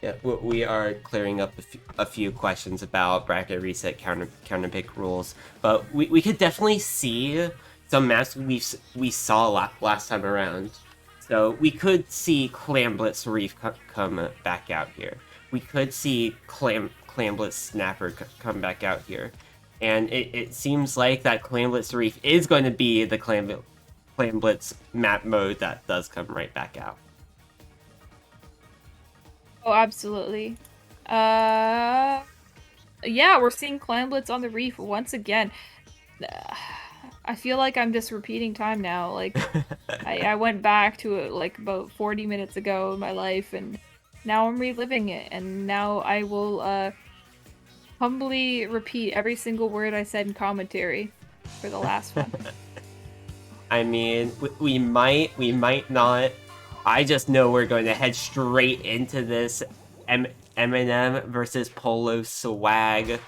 Yeah, we are clearing up a few questions about bracket reset counter pick rules, but we could definitely see some maps we saw last time around. So we could see Clan Blitz Reef come back out here. We could see Clan Blitz Snapper come back out here. And it seems like that Clan Blitz Reef is going to be the Clan Blitz map mode that does come right back out. Oh, absolutely. Yeah, we're seeing Clan Blitz on the Reef once again. I feel like I'm just repeating time now. Like, I went back to it like about 40 minutes ago in my life, and now I'm reliving it. And now I will humbly repeat every single word I said in commentary for the last one. I mean, we might not. I just know we're going to head straight into this Eminem versus Polo Swag.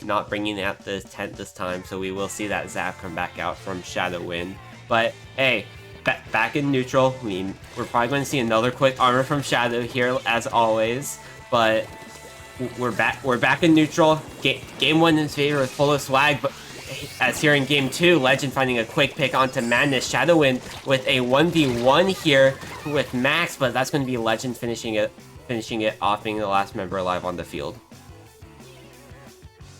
Not bringing out the tent this time, so we will see that Zap come back out from Shadowwind. But hey, back in neutral. I mean, we're probably going to see another quick armor from Shadow here as always. But we're back in neutral. Game one in favor of Polo Swag, but as here in game two, Legend finding a quick pick onto Madness. Shadowwind with a 1v1 here with Max, but that's going to be Legend finishing it off, being the last member alive on the field.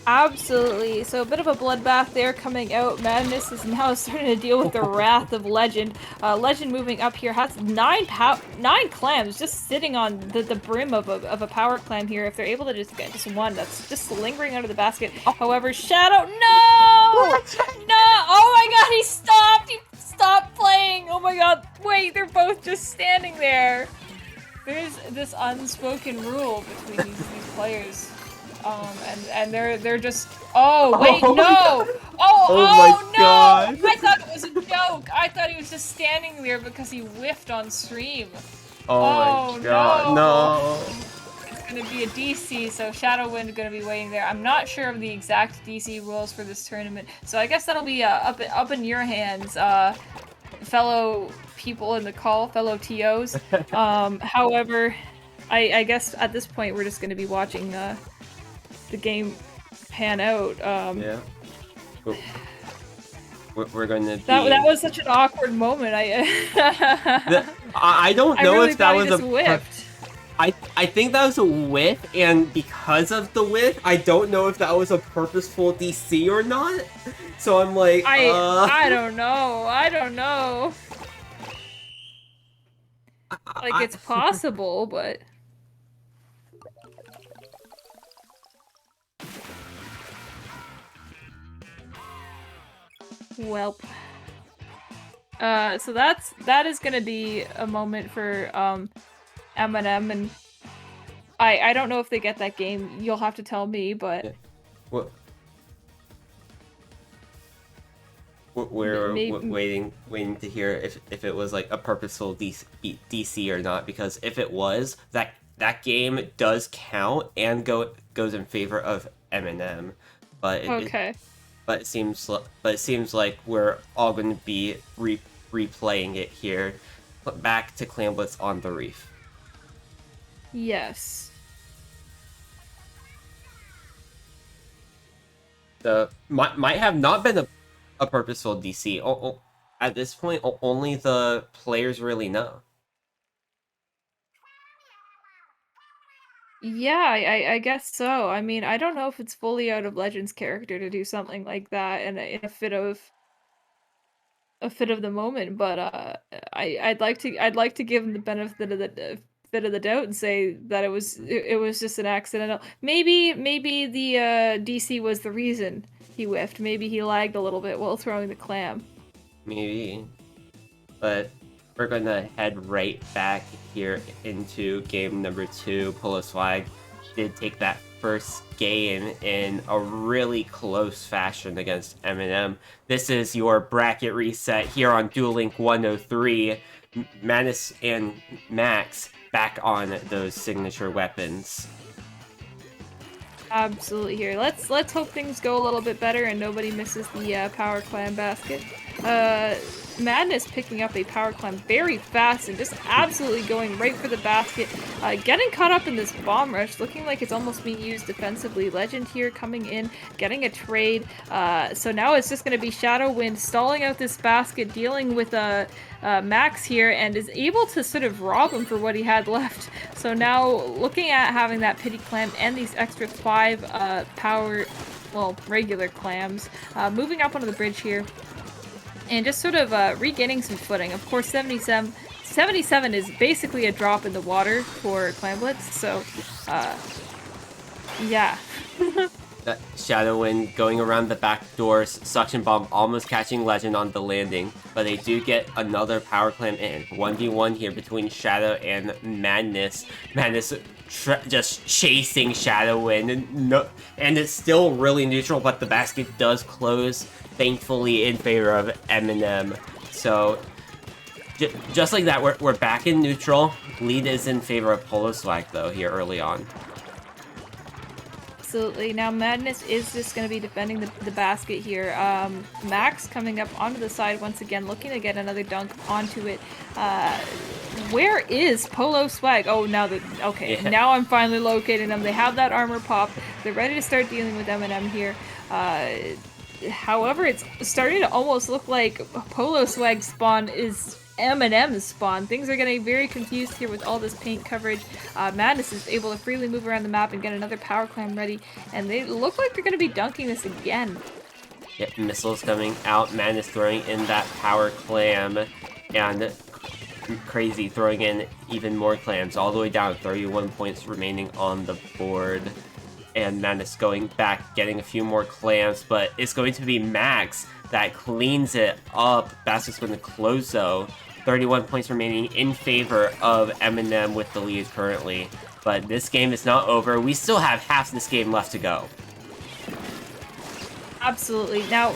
Absolutely. So a bit of a bloodbath there coming out. Madness is now starting to deal with the wrath of Legend. Legend moving up here has 9 clams just sitting on the brim of a power clam here. If they're able to just get just one, that's just lingering under the basket. However, Shadow, no! No! Oh my god, he stopped! He stopped playing! Oh my god, wait, they're both just standing there. There's this unspoken rule between these players. And they're just, oh wait, no! Oh no! God. I thought it was a joke. I thought he was just standing there because he whiffed on stream. Oh my god, no. It's gonna be a DC, so Shadow Wind is gonna be waiting there. I'm not sure of the exact DC rules for this tournament, so I guess that'll be up in your hands, fellow people in the call, fellow TOs. However, I guess at this point we're just gonna be watching the game pan out. Yeah. We're going to be... That was such an awkward moment. I don't know really if that was whiffed. I think that was a whiff, and because of the whiff, I don't know if that was a purposeful DC or not. So I'm like, I don't know. I don't know. Like, it's possible, but... Welp. So that is gonna be a moment for M&M, and I don't know if they get that game. You'll have to tell me, but yeah. We're waiting to hear if it was like a purposeful DC or not, because if it was, that game does count and goes in favor of M&M, but okay. But it seems like we're all going to be replaying it here. Back to Clam Blitz on the Reef. Yes. Might have not been a purposeful DC. At this point, only the players really know. Yeah, I guess so. I mean, I don't know if it's fully out of Legend's character to do something like that in a fit of the moment, but I'd like to give him the benefit of the doubt and say that it was just an accidental. Maybe the DC was the reason he whiffed. Maybe he lagged a little bit while throwing the clam. Maybe, but we're gonna head right back here into game number 2. Polo Swag did take that first game in a really close fashion against M&M. This is your bracket reset here on Duel Link 103. Manus and Max back on those signature weapons. Absolutely here. Let's hope things go a little bit better and nobody misses the power clam basket. Madness picking up a power clam very fast and just absolutely going right for the basket. Getting caught up in this bomb rush, looking like it's almost being used defensively. Legend here coming in, getting a trade. So now it's just going to be Shadow Wind stalling out this basket, dealing with Max here, and is able to sort of rob him for what he had left. So now looking at having that pity clam and these extra 5 regular clams, moving up onto the bridge here. And just sort of regaining some footing. Of course, 77 is basically a drop in the water for Clam Blitz, so, yeah. Shadow Wind going around the back doors, Suction Bomb almost catching Legend on the landing, but they do get another Power Clam in. 1v1 here between Shadow and Madness. Madness just chasing Shadow Wind, and it's still really neutral, but the basket does close, thankfully, in favor of M&M. So, just like that, we're back in neutral. Lead is in favor of Polo Swag, though, here early on. Absolutely. Now Madness is just going to be defending the basket here. Max coming up onto the side once again, looking to get another dunk onto it. Where is Polo Swag? Oh, now now I'm finally locating them. They have that armor pop. They're ready to start dealing with M&M here. However, it's starting to almost look like Polo Swag spawn is M&M's spawn. Things are getting very confused here with all this paint coverage. Madness is able to freely move around the map and get another power clam ready, and they look like they're going to be dunking this again. Yep, missiles coming out. Madness throwing in that power clam, and Crazy throwing in even more clams, all the way down. 31 points remaining on the board. And Madness going back, getting a few more clams, but it's going to be Max that cleans it up. Basket's going to close though. 31 points remaining in favor of Eminem with the lead currently. But this game is not over. We still have half this game left to go. Absolutely. Now,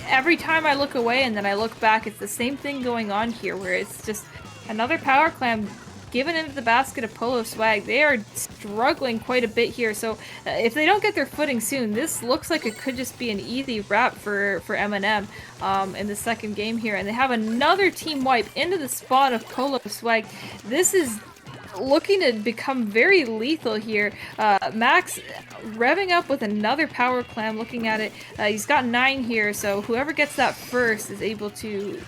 every time I look away and then I look back, it's the same thing going on here, where it's just another power clam given into the basket of Polo Swag. They are struggling quite a bit here, so if they don't get their footing soon, this looks like it could just be an easy wrap for Eminem in the second game here. And they have another team wipe into the spawn of Polo Swag. This is looking to become very lethal here. Max revving up with another power clam. Looking at it, he's got 9 here, so whoever gets that first is able to,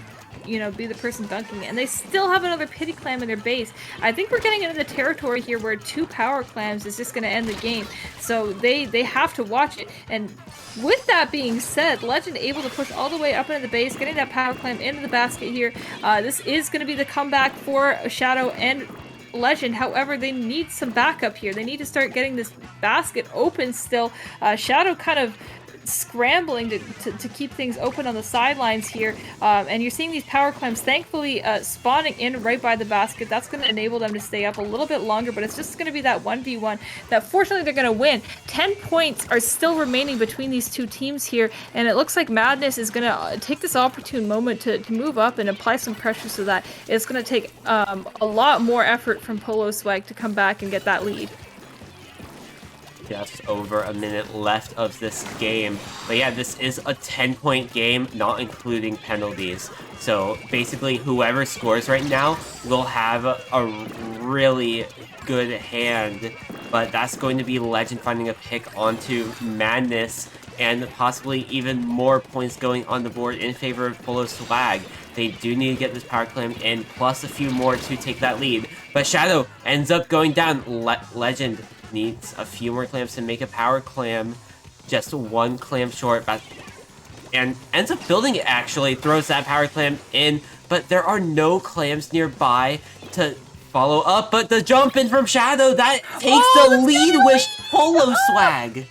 you know, be the person dunking it. And they still have another pity clam in their base. I think we're getting into the territory here where 2 power clams is just going to end the game, so they have to watch it. And with that being said, Legend able to push all the way up into the base, getting that power clam into the basket here. This is going to be the comeback for Shadow and Legend. However, they need some backup here. They need to start getting this basket open still. Shadow kind of scrambling to keep things open on the sidelines here, and you're seeing these power clams thankfully spawning in right by the basket. That's going to enable them to stay up a little bit longer, but it's just going to be that 1v1 that fortunately they're going to win. 10 points are still remaining between these two teams here, and it looks like Madness is going to take this opportune moment to move up and apply some pressure, so that it's going to take a lot more effort from Polo Swag to come back and get that lead. Just over a minute left of this game. But yeah, this is a 10-point game, not including penalties. So basically, whoever scores right now will have a really good hand. But that's going to be Legend finding a pick onto Madness, and possibly even more points going on the board in favor of Polo Swag. They do need to get this power clam in, plus a few more to take that lead. But Shadow ends up going down. Legend needs a few more clams to make a power clam, just 1 clam short, and ends up building it actually, throws that power clam in, but there are no clams nearby to follow up. But the jump in from Shadow, that takes the lead with Polo Swag.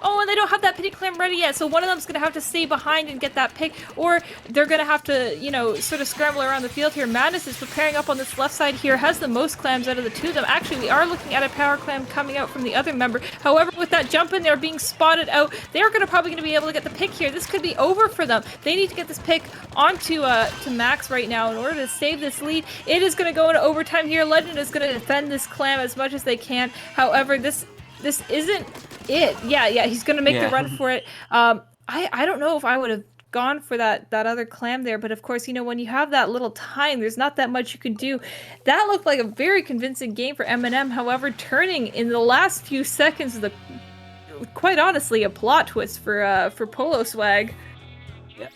Oh, and they don't have that pity clam ready yet, so one of them's going to have to stay behind and get that pick, or they're going to have to, you know, sort of scramble around the field here. Madness is preparing up on this left side here, has the most clams out of the two of them. Actually, we are looking at a power clam coming out from the other member. However, with that jump in there being spotted out, they're probably going to be able to get the pick here. This could be over for them. They need to get this pick onto to Max right now in order to save this lead. It is going to go into overtime here. Legend is going to defend this clam as much as they can. However, this isn't it. Yeah, he's gonna make the run for it. I don't know if I would have gone for that other clam there, but of course, you know, when you have that little time, there's not that much you can do. That looked like a very convincing game for Eminem. However, turning in the last few seconds of quite honestly, a plot twist for Polo Swag. Yeah.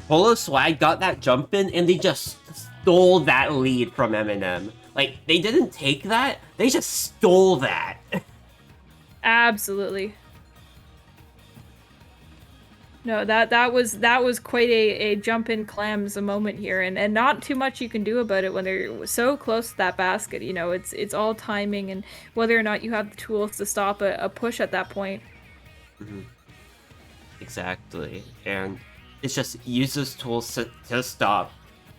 Polo Swag got that jump in, and they just stole that lead from Eminem. Like, they didn't take that, they just stole that. Absolutely. No, that was quite a jump in clams a moment here, and not too much you can do about it when they're so close to that basket. You know, it's all timing and whether or not you have the tools to stop a push at that point. Mm-hmm. Exactly, and it's just use those tools to stop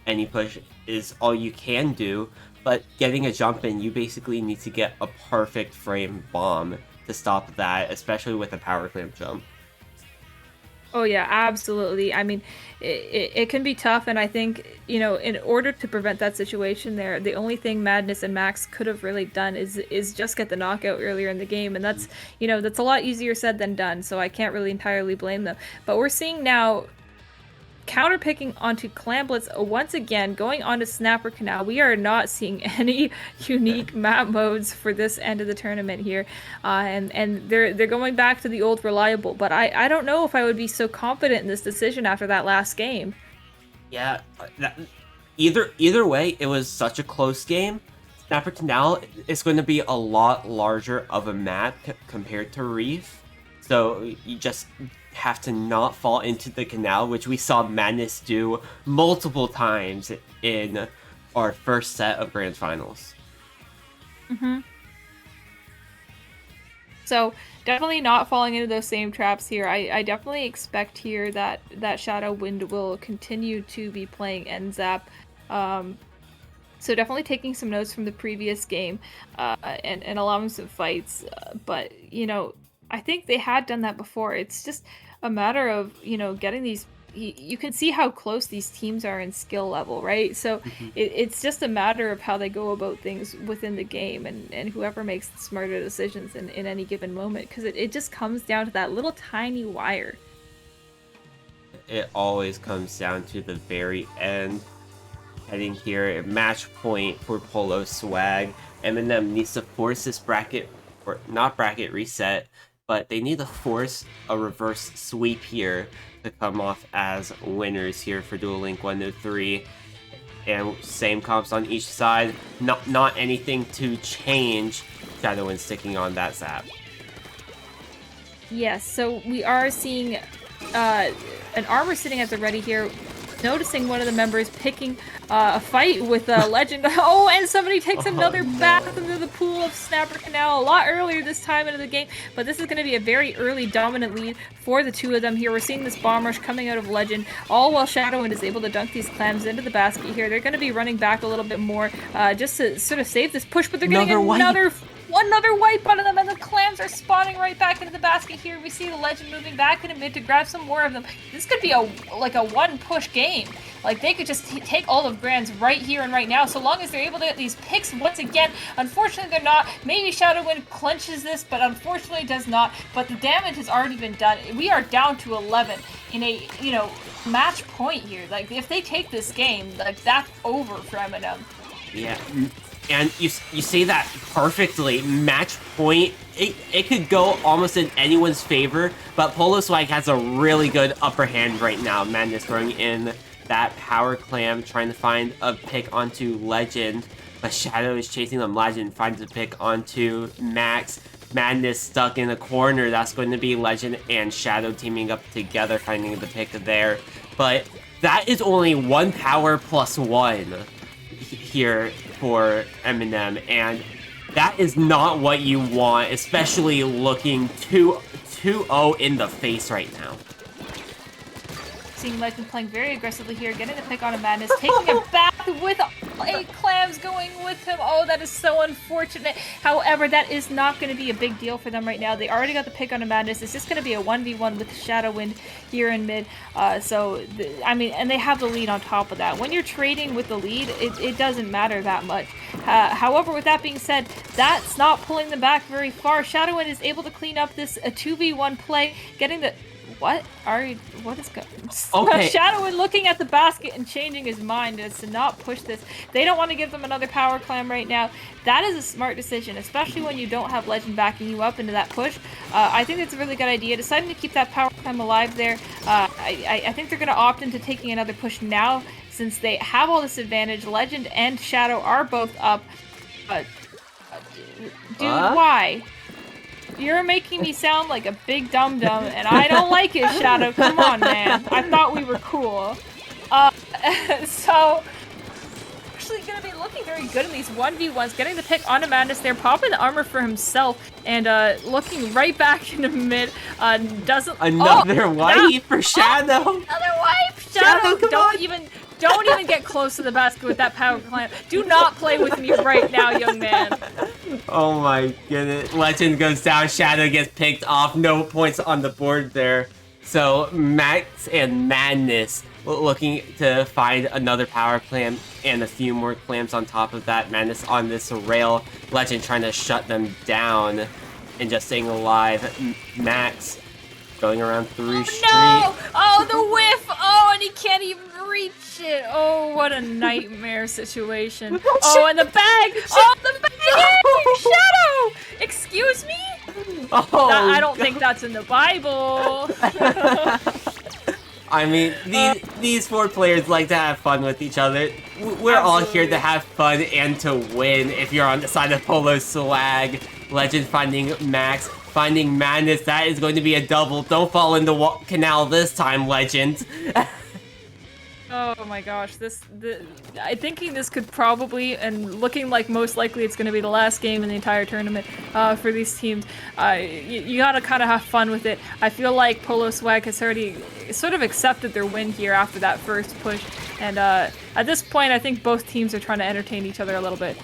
any push is all you can do. But getting a jump in, you basically need to get a perfect frame bomb to stop that, especially with a power clamp jump. Oh yeah, absolutely. I mean, it can be tough, and I think, you know, in order to prevent that situation there, the only thing Madness and Max could have really done is just get the knockout earlier in the game, and that's, you know, that's a lot easier said than done, so I can't really entirely blame them. But we're seeing now counterpicking onto Clamblitz once again, going on to Snapper Canal. We are not seeing any unique map modes for this end of the tournament here, and they're going back to the old reliable. But I don't know if I would be so confident in this decision after that last game. Yeah, either way, it was such a close game. Snapper Canal is going to be a lot larger of a map compared to Reef, so you just have to not fall into the canal, which we saw Madness do multiple times in our first set of Grand Finals. So definitely not falling into those same traps here. I definitely expect here that Shadow Wind will continue to be playing NZAP. So definitely taking some notes from the previous game and allowing some fights. But, you know, I think they had done that before. It's just a matter of, you know, getting these... You can see how close these teams are in skill level, right? So it's just a matter of how they go about things within the game and whoever makes the smarter decisions in any given moment. Because it just comes down to that little tiny wire. It always comes down to the very end. Heading here at match point for Polo Swag. Eminem needs to force this bracket, or not bracket reset, but they need to force a reverse sweep here to come off as winners here for Duel Link 103. And same comps on each side. Not anything to change. Shadow Wind sticking on that zap. Yes, so we are seeing an armor sitting at the ready here. Noticing one of the members picking a fight with a Legend. Oh, and somebody takes another bath into the pool of Snapper Canal a lot earlier this time into the game. But this is going to be a very early dominant lead for the two of them here. We're seeing this bomb rush coming out of Legend, all while Shadow Wind is able to dunk these clams into the basket here. They're going to be running back a little bit more just to sort of save this push, but they're getting another wipe out of them, and the clams are spawning right back into the basket here. We see the Legend moving back into mid to grab some more of them. This could be a one push game. Like, they could just take all of Grands right here and right now, so long as they're able to get these picks once again. Unfortunately, they're not. Maybe Shadow Wind clinches this, but unfortunately does not. But the damage has already been done. We are down to 11 in a, you know, match point here. Like, if they take this game, like, that's over for Eminem. Yeah. And you say that perfectly. Match point, it could go almost in anyone's favor, but Polo Swag has a really good upper hand right now. Madness throwing in that power clam, trying to find a pick onto Legend, but Shadow is chasing them. Legend finds a pick onto Max. Madness stuck in a corner. That's going to be Legend and Shadow teaming up together, finding the pick there. But that is only one power plus one here for Eminem, and that is not what you want, especially looking 2-0 in the face right now. Seeing Legend playing very aggressively here, getting the pick on a Madness, taking a bath with 8 clams going with him. Oh, that is so unfortunate. However, that is not going to be a big deal for them right now. They already got the pick on a Madness. It's just going to be a 1v1 with Shadow Wind here in mid. I mean, and they have the lead on top of that. When you're trading with the lead, it doesn't matter that much. However, with that being said, that's not pulling them back very far. Shadow Wind is able to clean up this 2v1 play, getting the... What is going on? Okay. Shadow Wind looking at the basket and changing his mind as to not push this. They don't want to give them another power clam right now. That is a smart decision, especially when you don't have Legend backing you up into that push. I think it's a really good idea. Deciding to keep that power clam alive there. I think they're going to opt into taking another push now since they have all this advantage. Legend and Shadow are both up. Dude, why? You're making me sound like a big dum-dum, and I don't like it, Shadow. Come on, man. I thought we were cool. So, actually going to be looking very good in these 1v1s, getting the pick onto Madness there, popping the armor for himself, and looking right back into mid. Another wipe for Shadow. Another wipe! Shadow, don't even get close to the basket with that power clamp. Do not play with me right now, young man. Oh my goodness. Legend goes down, Shadow gets picked off, no points on the board there. So Max and Madness looking to find another power clam and a few more clams on top of that. Madness on this rail. Legend trying to shut them down and just staying alive. Max going around through street. No! Oh, the whiff! Oh, and he can't even reach it. Oh, what a nightmare situation. Oh, and the bag! Oh, the bag! Shadow! Excuse me? Oh, I don't think that's in the Bible. I mean, these 4 players like to have fun with each other. We're all here to have fun and to win. If you're on the side of Polo Swag, Legend finding Max, finding Madness, that is going to be a double. Don't fall in the canal this time, Legend. Oh my gosh, I'm thinking this could probably, and looking like most likely it's going to be the last game in the entire tournament for these teams. You gotta kind of have fun with it. I feel like Polo Swag has already sort of accepted their win here after that first push, and at this point I think both teams are trying to entertain each other a little bit.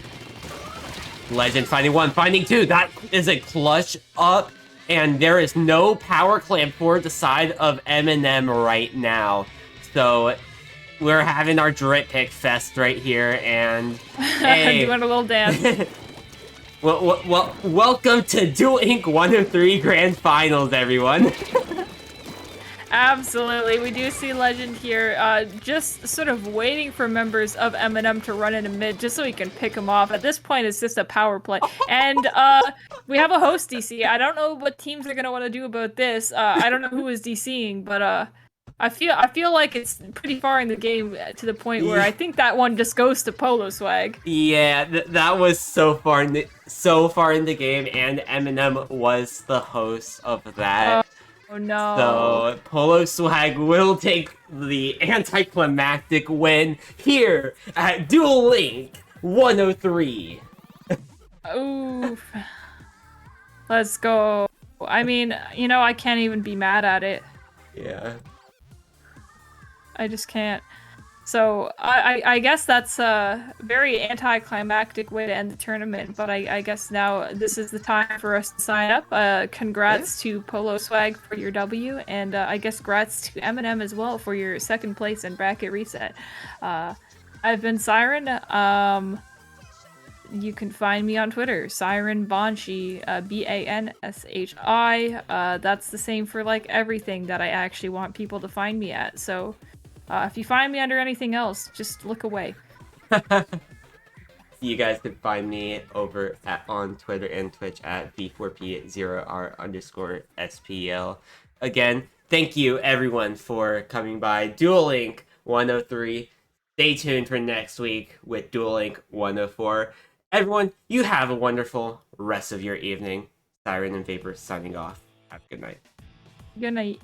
Legend finding 1, finding 2. That is a clutch up, and there is no power clamp for the side of M&M right now. So we're having our drip pick fest right here, and hey, doing a little dance. well, welcome to Duel Inc. 103 Grand Finals, everyone. Absolutely, we do see Legend here, just sort of waiting for members of M&M to run into mid, just so he can pick him off. At this point, it's just a power play, and we have a host DC. I don't know what teams are gonna want to do about this. I don't know who is DCing, but I feel like it's pretty far in the game to the point where I think that one just goes to Polo Swag. Yeah, that was so far in the game, and M&M was the host of that. Oh no. So Polo Swag will take the anticlimactic win here at Duel Link 103. Oof. Let's go. I mean, you know, I can't even be mad at it. Yeah. I just can't. So I guess that's a very anticlimactic way to end the tournament, but I guess now this is the time for us to sign up. Congrats to Polo Swag for your W, and I guess congrats to M&M as well for your 2nd place in bracket reset. I've been Siren. You can find me on Twitter, Siren Banshi, Banshi. That's the same for like everything that I actually want people to find me at. So if you find me under anything else, just look away. You guys can find me over on Twitter and Twitch at B4P0R_SPL. Again, thank you everyone for coming by Duel Link 103. Stay tuned for next week with Duel Link 104. Everyone, you have a wonderful rest of your evening. Siren and Vapor signing off. Have a good night. Good night.